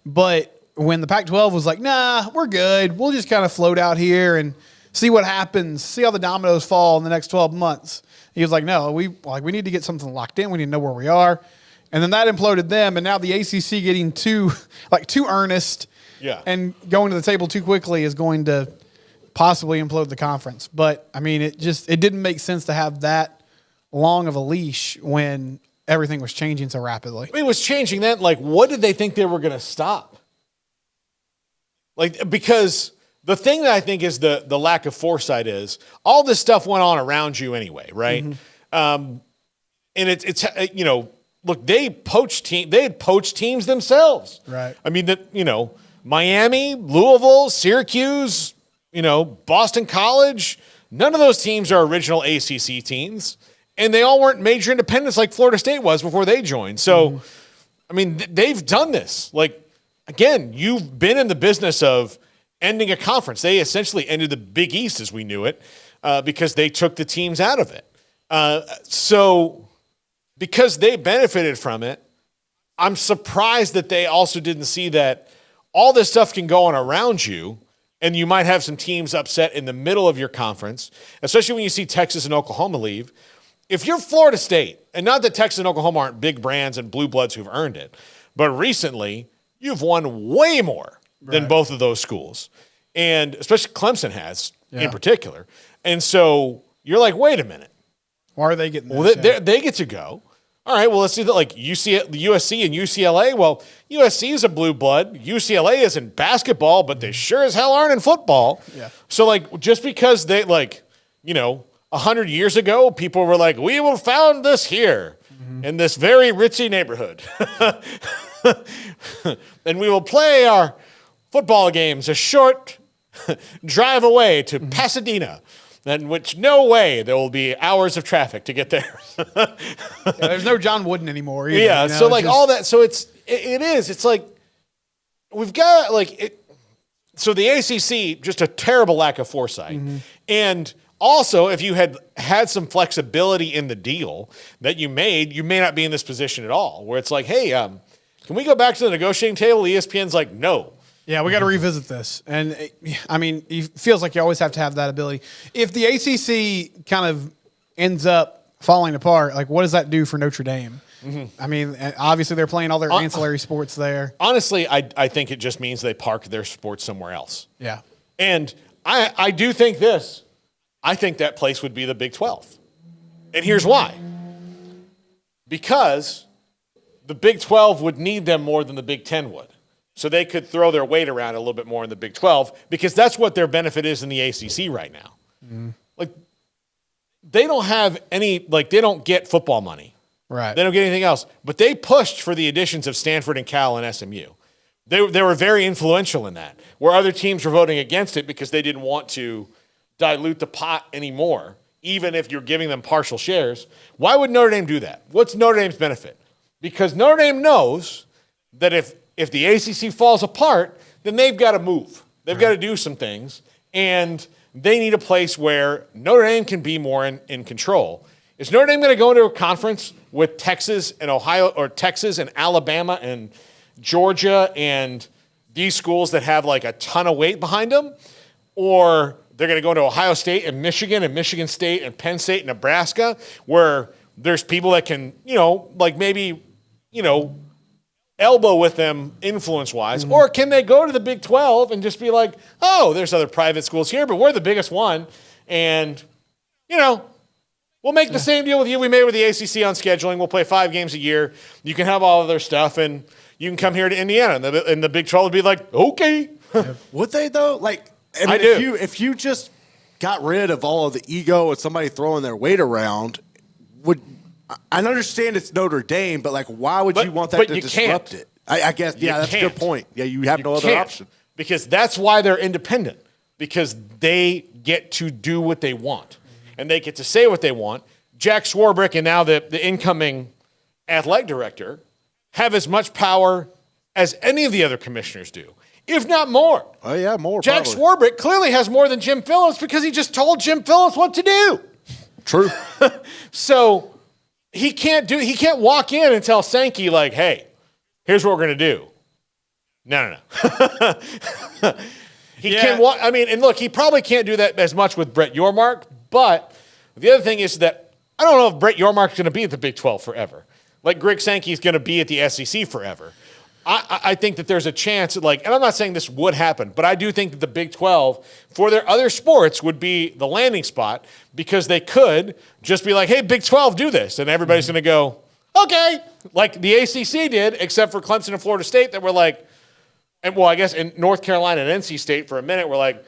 But when the Pac-12 was like, nah, we're good. We'll just kind of float out here and see what happens. See how the dominoes fall in the next 12 months. He was like, no, we need to get something locked in. We need to know where we are. And then that imploded them. And now the ACC getting too earnest and going to the table too quickly is going to possibly implode the conference. But, I mean, it didn't make sense to have that long of a leash when everything was changing so rapidly. It was changing then. Like, what did they think they were going to stop? Like, because the thing that I think is the lack of foresight is all this stuff went on around you anyway, right? Mm-hmm. And it's look, they had poached teams themselves. Right. I mean, Miami, Louisville, Syracuse, Boston College, none of those teams are original ACC teams. and they all weren't major independents like Florida State was before they joined. So, I mean, they've done this. Like, again, you've been in the business of ending a conference. They essentially ended the Big East as we knew it because they took the teams out of it. So because they benefited from it, I'm surprised that they also didn't see that all this stuff can go on around you, and you might have some teams upset in the middle of your conference, especially when you see Texas and Oklahoma leave. If you're Florida State, and not that Texas and Oklahoma aren't big brands and blue bloods who've earned it, but recently you've won way more than both of those schools, and especially Clemson has in particular. And so you're like, wait a minute. Why are they getting this? Well, they get to go. All right, well, let's see that, like USC and UCLA. Well, USC is a blue blood. UCLA is in basketball, but they sure as hell aren't in football. Yeah. So, like, just because they, 100 years ago, people were like, we will found this here in this very ritzy neighborhood. And we will play our football games a short drive away to Pasadena. In which no way there will be hours of traffic to get there. There's no John Wooden anymore either. Yeah, so like all that. So it is. It's like we've got like it. So the ACC, just a terrible lack of foresight. And also, if you had some flexibility in the deal that you made, you may not be in this position at all, where it's like, hey, can we go back to the negotiating table? ESPN's like, no. Yeah, we got to revisit this. And, it feels like you always have to have that ability. If the ACC kind of ends up falling apart, like, what does that do for Notre Dame? I mean, obviously they're playing all their ancillary sports there. Honestly, I think it just means they park their sports somewhere else. Yeah. And I do think this. I think that place would be the Big 12. And here's why. Because the Big 12 would need them more than the Big 10 would. So they could throw their weight around a little bit more in the Big 12 because that's what their benefit is in the ACC right now. Like, they don't have any, like, they don't get football money. Right. They don't get anything else. But they pushed for the additions of Stanford and Cal and SMU. They were very influential in that, where other teams were voting against it because they didn't want to dilute the pot anymore, even if you're giving them partial shares. Why would Notre Dame do that? What's Notre Dame's benefit? Because Notre Dame knows that if the ACC falls apart, then they've got to move. They've got to do some things, and they need a place where Notre Dame can be more in control. Is Notre Dame going to go into a conference with Texas and Ohio, or Texas and Alabama and Georgia and these schools that have like a ton of weight behind them? Or they're going to go into Ohio State and Michigan State and Penn State and Nebraska, where there's people that can, maybe, elbow with them influence-wise? Or can they go to the Big 12 and just be like, oh, there's other private schools here, but we're the biggest one, and, we'll make the same deal with you we made with the ACC on scheduling. We'll play 5 games a year. You can have all of their stuff, and you can come here to Indiana. And the Big 12 would be like, okay. Would they, though? Like, I do. If you just got rid of all of the ego and somebody throwing their weight around, I understand it's Notre Dame, but like, why would you want that to disrupt it? I guess, that's a good point. Yeah, you have no other option. Because that's why they're independent, because they get to do what they want, and they get to say what they want. Jack Swarbrick and now the incoming athletic director have as much power as any of the other commissioners do, if not more. Oh, yeah, more. Jack probably. Swarbrick clearly has more than Jim Phillips because he just told Jim Phillips what to do. True. So he can't walk in and tell Sankey, like, hey, here's what we're going to do. No. He can't walk. I mean, and look, he probably can't do that as much with Brett Yormark, but the other thing is that I don't know if Brett Yormark's going to be at the Big 12 forever. Like Greg Sankey's going to be at the SEC forever. I think that there's a chance, and I'm not saying this would happen, but I do think that the Big 12, for their other sports, would be the landing spot because they could just be like, hey, Big 12, do this. And everybody's going to go, okay, like the ACC did, except for Clemson and Florida State that were like, I guess in North Carolina and NC State for a minute were like,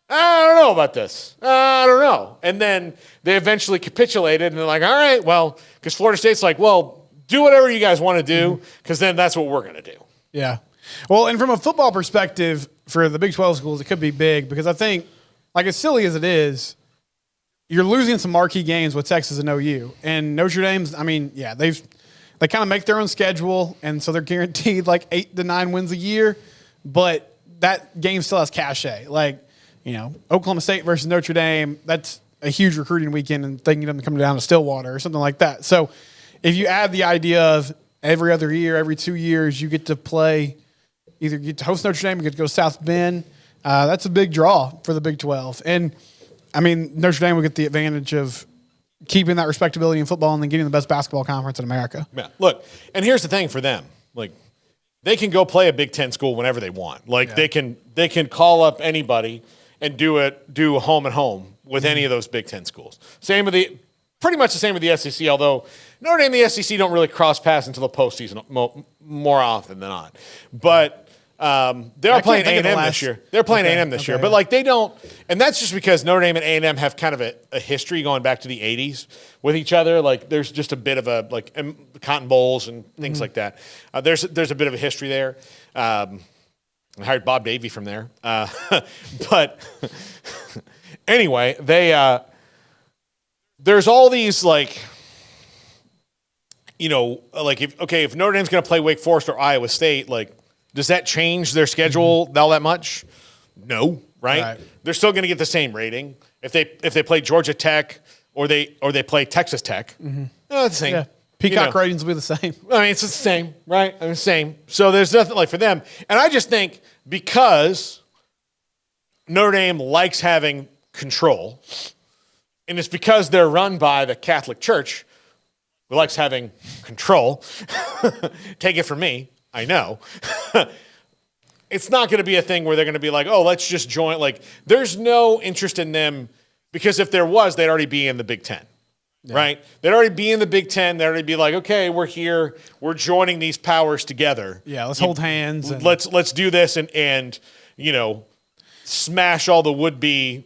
I don't know about this. I don't know. And then they eventually capitulated and they're like, all right, well, because Florida State's like, well, do whatever you guys want to do, because then that's what we're going to do. Yeah. Well, and from a football perspective, for the Big 12 schools, it could be big because I think, like as silly as it is, you're losing some marquee games with Texas and OU. And Notre Dame's, I mean, yeah, they kind of make their own schedule, and so they're guaranteed like 8 to 9 wins a year. But that game still has cachet. Like, Oklahoma State versus Notre Dame, that's a huge recruiting weekend, and thinking them to come down to Stillwater or something like that. So if you add the idea of every other year, every 2 years, you get to play, either you get to host Notre Dame or you get to go to South Bend, that's a big draw for the Big 12. And, I mean, Notre Dame will get the advantage of keeping that respectability in football and then getting the best basketball conference in America. Yeah. Look, and here's the thing for them. Like, they can go play a Big Ten school whenever they want. Like, they can call up anybody and do a home and home with any of those Big Ten schools. Pretty much the same with the SEC, although Notre Dame and the SEC don't really cross paths until the postseason more often than not. But they are playing A&M this year. They're playing A&M this year. But, like, they don't – and that's just because Notre Dame and A&M have kind of a history going back to the 80s with each other. Like, there's just a bit of a – like, Cotton Bowls and things like that. There's a bit of a history there. I hired Bob Davie from there. But anyway, there's all these, like – if Notre Dame's going to play Wake Forest or Iowa State, like, does that change their schedule all that much? No, right? They're still going to get the same rating if they play Georgia Tech or they play Texas Tech. It's the same. Yeah. Peacock ratings will be the same. I mean, it's the same, right? I mean, same. So there's nothing like for them. And I just think because Notre Dame likes having control, and it's because they're run by the Catholic Church, who likes having control. Take it from me. I know. It's not going to be a thing where they're going to be like, oh, let's just join. Like, there's no interest in them because if there was, they'd already be in the Big Ten, right? They'd already be in the Big Ten. They'd already be like, okay, we're here. We're joining these powers together. Yeah, let's hold hands. Let's do this and smash all the would-be,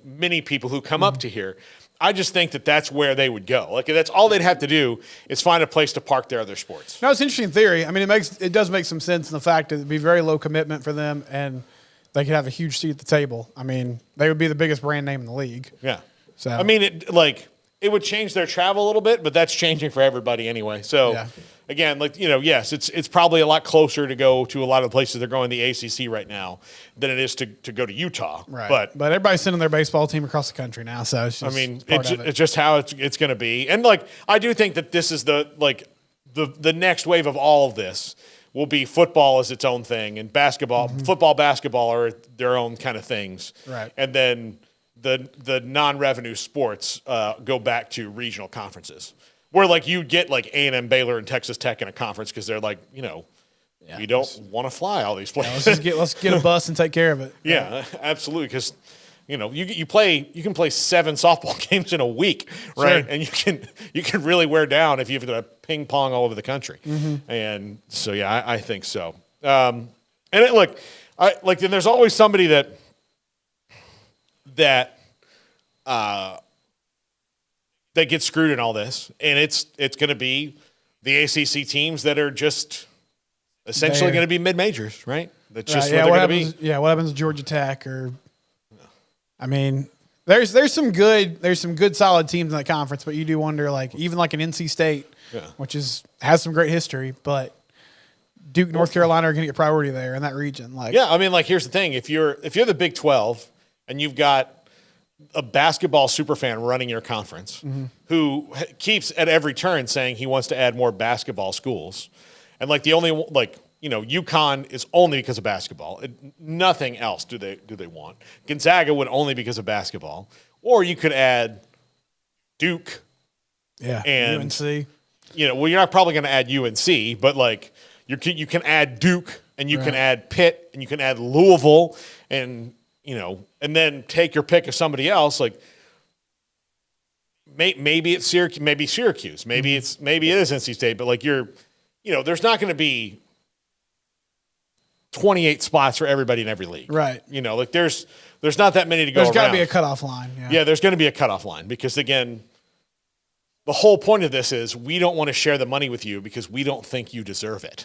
mini people who come up to here. I just think that that's where they would go. Like, that's all they'd have to do is find a place to park their other sports. No, it's an interesting theory. I mean, it does make some sense in the fact that it'd be very low commitment for them, and they could have a huge seat at the table. I mean, they would be the biggest brand name in the league. Yeah. So I mean, it would change their travel a little bit, but that's changing for everybody anyway. So again, yes, it's probably a lot closer to go to a lot of the places they're going the ACC right now than it is to go to Utah. Right. But everybody's sending their baseball team across the country now, so it's just it's just how it's going to be. And I do think that this is the next wave of all of this will be football as its own thing, and basketball, football, basketball are their own kind of things. Right. And then the non-revenue sports go back to regional conferences. Where you get A&M, Baylor, and Texas Tech in a conference because they're we don't want to fly all these places. Let's get a bus and take care of it. Yeah, absolutely. Because you can play 7 softball games in a week, right? Sure. And you can really wear down if you've got a ping pong all over the country. And so I think so. And then there's always somebody that gets screwed in all this, and it's going to be the ACC teams that are just essentially going to be mid-majors, right? That's just what they're going to be. Yeah, what happens to Georgia Tech? I mean, there's some good solid teams in that conference, but you do wonder, even an NC State, which has some great history, but Duke, North Carolina are going to get priority there in that region. Here's the thing: if you're the Big 12 and you've got a basketball superfan running your conference who keeps at every turn saying he wants to add more basketball schools. And the only UConn is only because of basketball. Nothing else do they want. Gonzaga would only because of basketball. Or you could add Duke. Yeah. And UNC. You're not probably going to add UNC, but you can add Duke and you can add Pitt and you can add Louisville and and then take your pick of somebody else. Maybe it's Syracuse, maybe it is NC State, but there's not going to be 28 spots for everybody in every league, right? There's not that many to go. There's got to be a cutoff line. Yeah, there's going to be a cutoff line because again, the whole point of this is we don't want to share the money with you because we don't think you deserve it.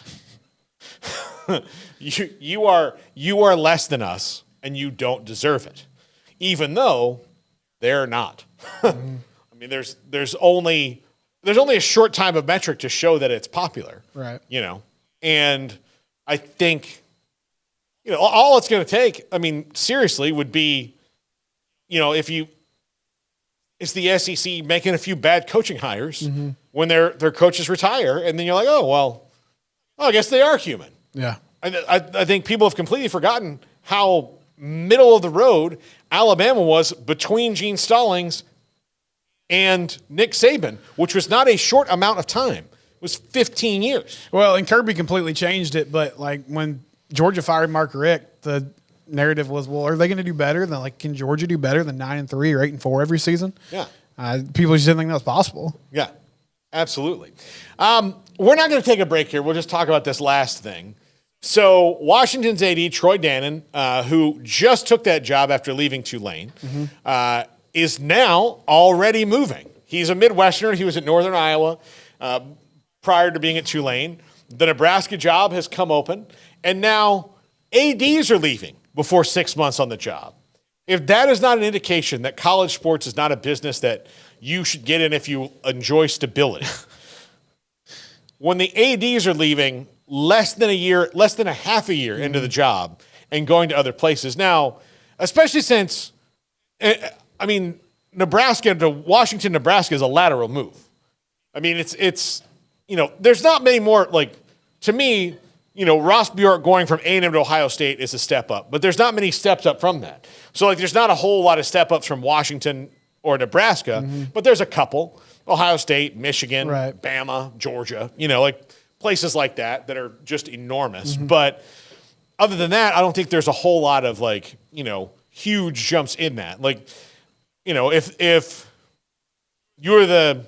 you are less than us. And you don't deserve it, even though they're not. I mean, there's only a short time of metric to show that it's popular. Right. And I think, all it's going to take, I mean, seriously, would be, if it's the SEC making a few bad coaching hires when their coaches retire, and then you're like, oh, well, I guess they are human. Yeah. I think people have completely forgotten how middle of the road Alabama was between Gene Stallings and Nick Saban, which was not a short amount of time. It was 15 years. Well, and Kirby completely changed it, but like when Georgia fired Mark Richt, the narrative was, well, are they going to do better than can Georgia do better than 9-3 or 8-4 every season? Yeah. People just didn't think that was possible. Yeah, absolutely. We're not going to take a break here. We'll just talk about this last thing. So Washington's AD, Troy Dannon, who just took that job after leaving Tulane, is now already moving. He's a Midwesterner. He was at Northern Iowa prior to being at Tulane. The Nebraska job has come open, and now ADs are leaving before 6 months on the job. If that is not an indication that college sports is not a business that you should get in if you enjoy stability, when the ADs are leaving less than a half a year into the job and going to other places. Now, especially since, Nebraska to Washington, Nebraska is a lateral move. I mean, it's there's not many more, to me, Ross Bjork going from A&M to Ohio State is a step up, but there's not many steps up from that. So, there's not a whole lot of step ups from Washington or Nebraska, but there's a couple. Ohio State, Michigan, right. Bama, Georgia, places like that are just enormous. But other than that, I don't think there's a whole lot of huge jumps in that. If you're the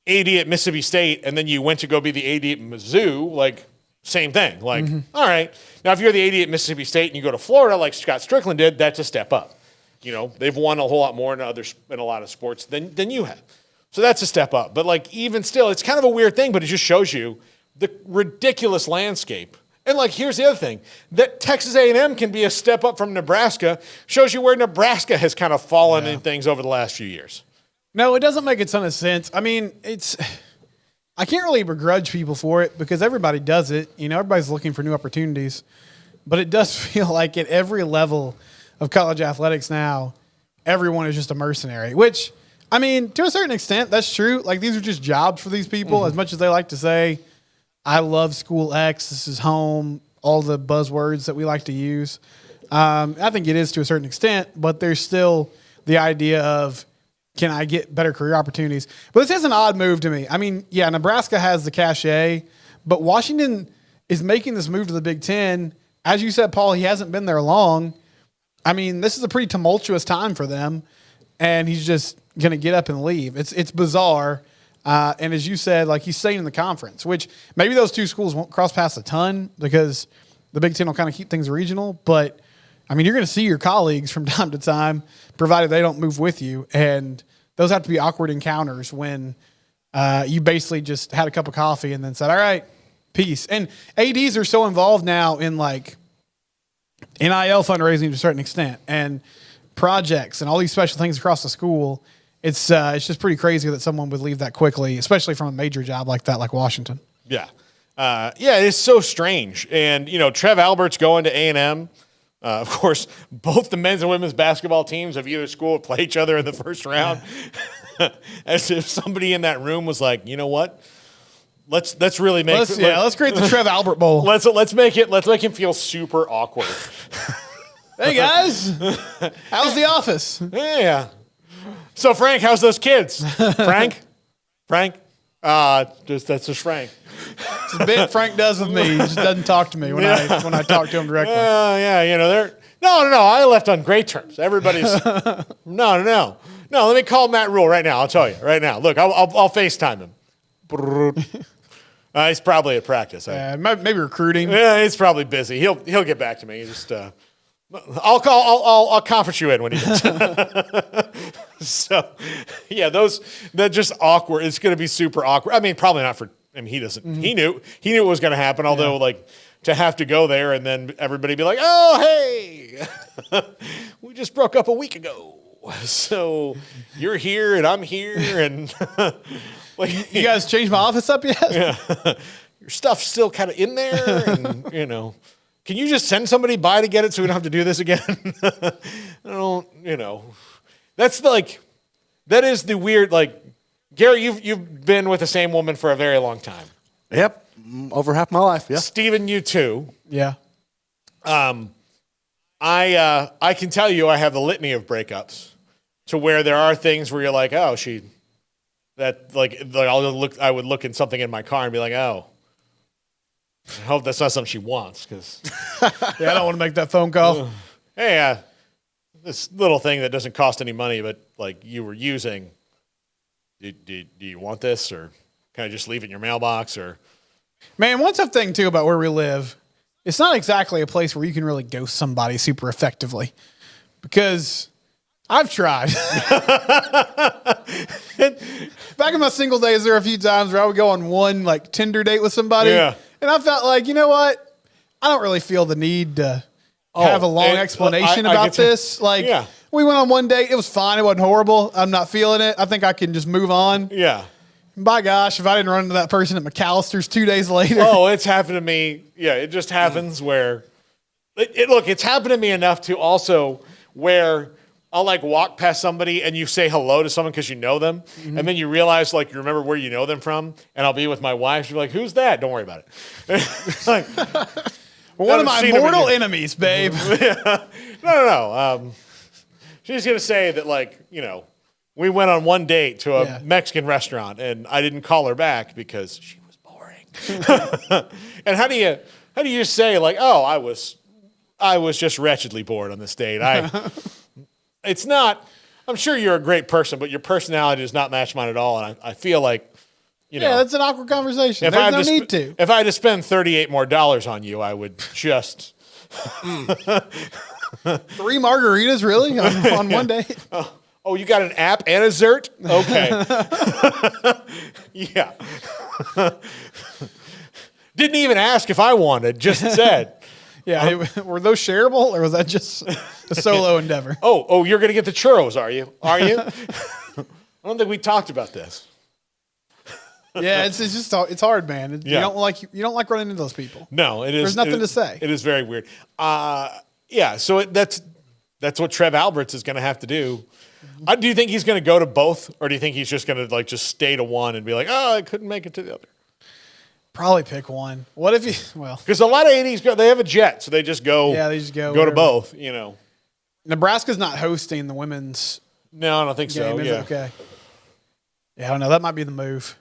AD at Mississippi State and then you went to go be the AD at Mizzou, same thing. All right. Now, if you're the AD at Mississippi State and you go to Florida like Scott Strickland did, that's a step up. They've won a whole lot more in a lot of sports than you have. So that's a step up. But even still, it's kind of a weird thing, but it just shows you the ridiculous landscape. And here's the other thing, that Texas A&M can be a step up from Nebraska shows you where Nebraska has kind of fallen in things over the last few years. No, it doesn't make a ton of sense. I mean, I can't really begrudge people for it because everybody does it. Everybody's looking for new opportunities. But it does feel like at every level of college athletics now, everyone is just a mercenary, which, to a certain extent, that's true. These are just jobs for these people, as much as they like to say, I love school X, this is home, all the buzzwords that we like to use. I think it is to a certain extent, but there's still the idea of, can I get better career opportunities? But this is an odd move to me. Nebraska has the cachet, but Washington is making this move to the Big Ten. As you said, Paul, he hasn't been there long. This is a pretty tumultuous time for them, and he's just going to get up and leave. It's bizarre. And as you said, he's staying in the conference, which maybe those two schools won't cross paths a ton because the Big Ten will kind of keep things regional. But, you're going to see your colleagues from time to time, provided they don't move with you. And those have to be awkward encounters when you basically just had a cup of coffee and then said, all right, peace. And ADs are so involved now in NIL fundraising to a certain extent and projects and all these special things across the school. It's just pretty crazy that someone would leave that quickly, especially from a major job like that, like Washington. Yeah. It's so strange. And, Trev Albert's going to A&M. Of course, both the men's and women's basketball teams of either school play each other in the first round. Yeah. As if somebody in that room was like, you know what? Let's really make let's create the Trev Albert Bowl. Let's make him feel super awkward. Hey guys, how's the office? Yeah. So Frank, how's those kids? Frank, that's just Frank. It's a bit Frank does with me. He just doesn't talk to me when I talk to him directly. They're no. I left on great terms. Everybody's no. Let me call Matt Rule right now. I'll tell you right now. Look, I'll FaceTime him. He's probably at practice. Maybe recruiting. Yeah, he's probably busy. He'll get back to me. Just I'll conference you in when he does. So, they're just awkward. It's going to be super awkward. Probably not for. He doesn't. Mm-hmm. He knew it was going to happen. Although, to have to go there and then everybody be like, "Oh, hey, we just broke up a week ago." so you're here and I'm here and like, You guys changed my office up yet? yeah, your stuff's still kind of in there, and can you just send somebody by to get it so we don't have to do this again? I don't, that's that is the weird, Gary, you've been with the same woman for a very long time. Yep. Over half my life. Yeah. Steven, you too. Yeah. I can tell you I have the litany of breakups to where there are things where you're like, oh, I would look in something in my car and be like, oh, I hope that's not something she wants, because Yeah, I don't want to make that phone call. hey, this little thing that doesn't cost any money, but you were using, do you want this, or can I just leave it in your mailbox? Or Man, one tough thing too about where we live, it's not exactly a place where you can really ghost somebody super effectively, because I've tried. Back in my single days, there were a few times where I would go on one Tinder date with somebody, and I felt like, you know what, I don't really feel the need to have a long explanation about this. We went on one date, it was fine, it wasn't horrible. I'm not feeling it. I think I can just move on. Yeah. By gosh, if I didn't run into that person at McAllister's 2 days later. Oh, it's happened to me. Yeah, it just happens where it's happened to me enough to also where I'll walk past somebody and you say hello to someone because you know them, and then you realize you remember where you know them from, and I'll be with my wife. She'll be like, "Who's that?" Don't worry about it. One of my mortal enemies, babe. No. She's gonna say that we went on one date to a Mexican restaurant, and I didn't call her back because she was boring. And how do you say oh, I was just wretchedly bored on this date. It's not. I'm sure you're a great person, but your personality does not match mine at all, and I feel like. Yeah, that's an awkward conversation. There's no need to. If I had to spend $38 more on you, I would just. 3 margaritas, really, on one date? Oh, you got an app and a Zert? Okay. Yeah. Didn't even ask if I wanted, just said. Yeah, were those shareable, or was that just a solo endeavor? Oh, you're going to get the churros, are you? Are you? I don't think we talked about this. Yeah, it's hard, man. You don't like running into those people. No, it is. There's nothing to say. It is very weird. Yeah, so that's what Trev Alberts is going to have to do. Do you think he's going to go to both, or do you think he's just going to just stay to one and be like, oh, I couldn't make it to the other? Probably pick one. What if because a lot of 80s they have a jet, so they just go. Yeah, they just go to both. Nebraska's not hosting the women's. No, I don't think so. Yeah. Okay. Yeah, I don't know. That might be the move.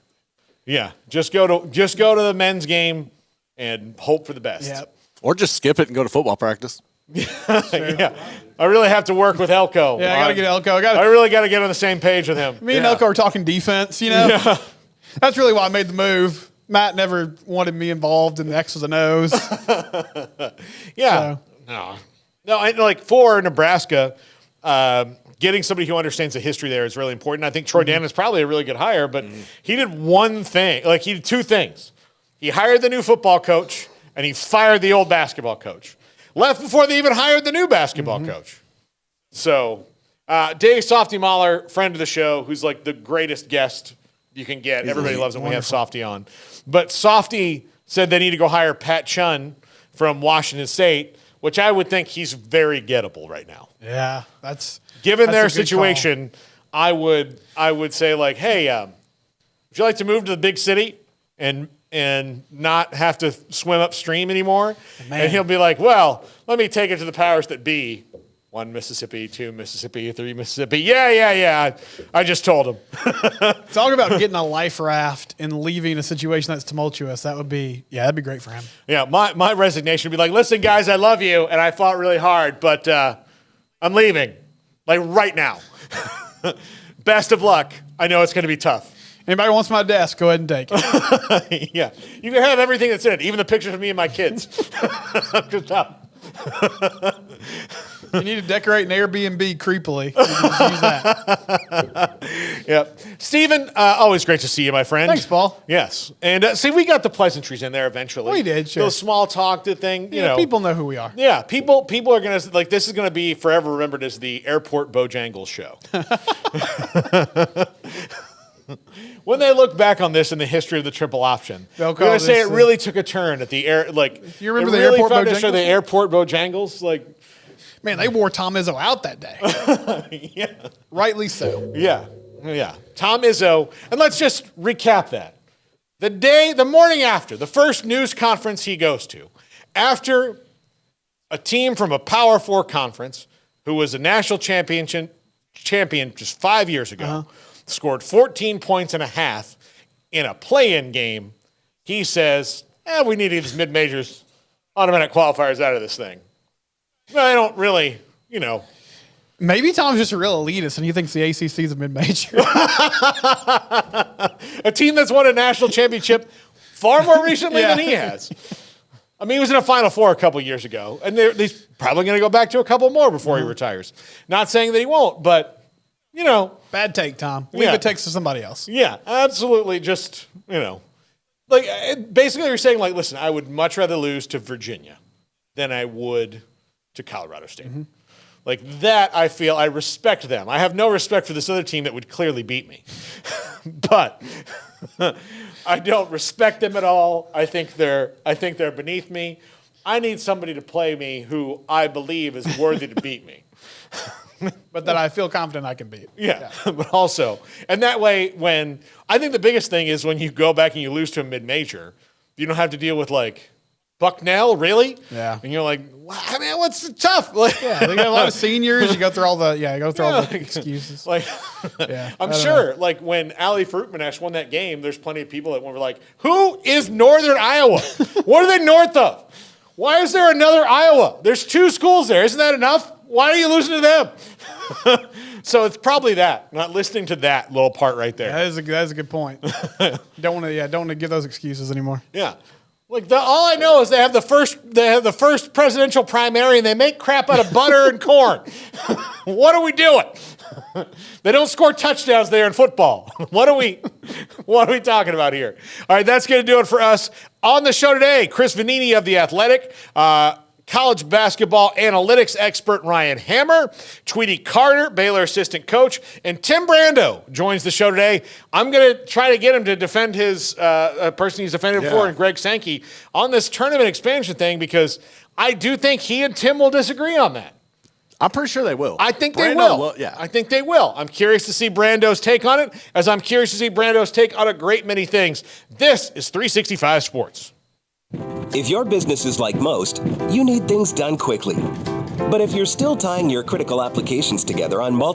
Yeah, just go to the men's game and hope for the best. Yeah. Or just skip it and go to football practice. Yeah, I really have to work with Elko. Yeah, I got to get Elko. I really got to get on the same page with him. Me and Elko are talking defense. Yeah. That's really why I made the move. Matt never wanted me involved in the X's and O's. Yeah. So. No. For Nebraska, getting somebody who understands the history there is really important. I think Troy Dannon is probably a really good hire, but he did one thing. He did 2 things. He hired the new football coach, and he fired the old basketball coach. Left before they even hired the new basketball coach. So, Dave Softy Mahler, friend of the show, who's the greatest guest you can get. Everybody loves it when we have Softy on. But Softy said they need to go hire Pat Chun from Washington State, which I would think he's very gettable right now. Yeah, that's given their situation. I would say hey, would you like to move to the big city and not have to swim upstream anymore? Man. And he'll be like, well, let me take it to the powers that be. 1 Mississippi, 2 Mississippi, 3 Mississippi. Yeah. I just told him. Talk about getting a life raft and leaving a situation that's tumultuous. That'd be great for him. Yeah, my resignation would be listen, guys, I love you, and I fought really hard, but I'm leaving, right now. Best of luck. I know it's going to be tough. Anybody wants my desk, go ahead and take it. Yeah, you can have everything that's in it, even the pictures of me and my kids. I'm just out. You need to decorate an Airbnb creepily. You can just use that. Yep. Steven, always great to see you, my friend. Thanks, Paul. Yes. And see, we got the pleasantries in there eventually. We did, sure. Those small talk thing, you know. People know who we are. Yeah, people are going to, like, this is going to be forever remembered as the Airport Bojangles show. When they look back on this in the history of the triple option, they're going to say it really took a turn at the air. Like, you remember the Airport Bojangles? The Airport Bojangles, like, man, they wore Tom Izzo out that day. yeah, rightly so. Yeah. Tom Izzo, and let's just recap that. The morning after the first news conference he goes to, after a team from a Power 4 conference who was a national champion just 5 years ago. Scored 14 points and a half in a play-in game. He says, we need these mid-majors automatic qualifiers out of this thing. No, they don't really, you know. Maybe Tom's just a real elitist and he thinks the ACC is a mid-major. A team that's won a national championship far more recently than he has. I mean, he was in a Final Four a couple years ago, and he's probably going to go back to a couple more before he retires. Not saying that he won't, but, you know. Bad take, Tom. Leave the takes to somebody else. Yeah, absolutely. Just, you know. Like, basically you're saying, like, listen, I would much rather lose to Virginia than I would to Colorado State. Mm-hmm. Like, that I feel, I respect them. I have no respect for this other team that would clearly beat me. But I don't respect them at all. I think they're beneath me. I need somebody to play me who I believe is worthy to beat me. But that I feel confident I can beat. Yeah. But also, and that way I think the biggest thing is when you go back and you lose to a mid-major, you don't have to deal with, like, Bucknell, really? Yeah. And you're like, wow, man, what's tough? Like, yeah, they got a lot of seniors. You go through all the excuses. Like, I'm sure, like, when Ali Fruitmanesh won that game, there's plenty of people that were like, who is Northern Iowa? What are they north of? Why is there another Iowa? There's 2 schools there. Isn't that enough? Why are you losing to them? So it's probably that, not listening to that little part right there. Yeah, that is a good point. Don't want to give those excuses anymore. Yeah. Like, all I know is they have the first presidential primary and they make crap out of butter and corn. What are we doing? They don't score touchdowns there in football. What are we talking about here? All right, that's going to do it for us on the show today. Chris Vanini of The Athletic, college basketball analytics expert Ryan Hammer, Tweety Carter, Baylor assistant coach, and Tim Brando joins the show today. I'm going to try to get him to defend his person he's defended before, and Greg Sankey, on this tournament expansion thing, because I do think he and Tim will disagree on that. I'm pretty sure they will. I think they will. Yeah. I think they will. I'm curious to see Brando's take on it, as I'm curious to see Brando's take on a great many things. This is 365 Sports. If your business is like most, you need things done quickly. But if you're still tying your critical applications together on multiple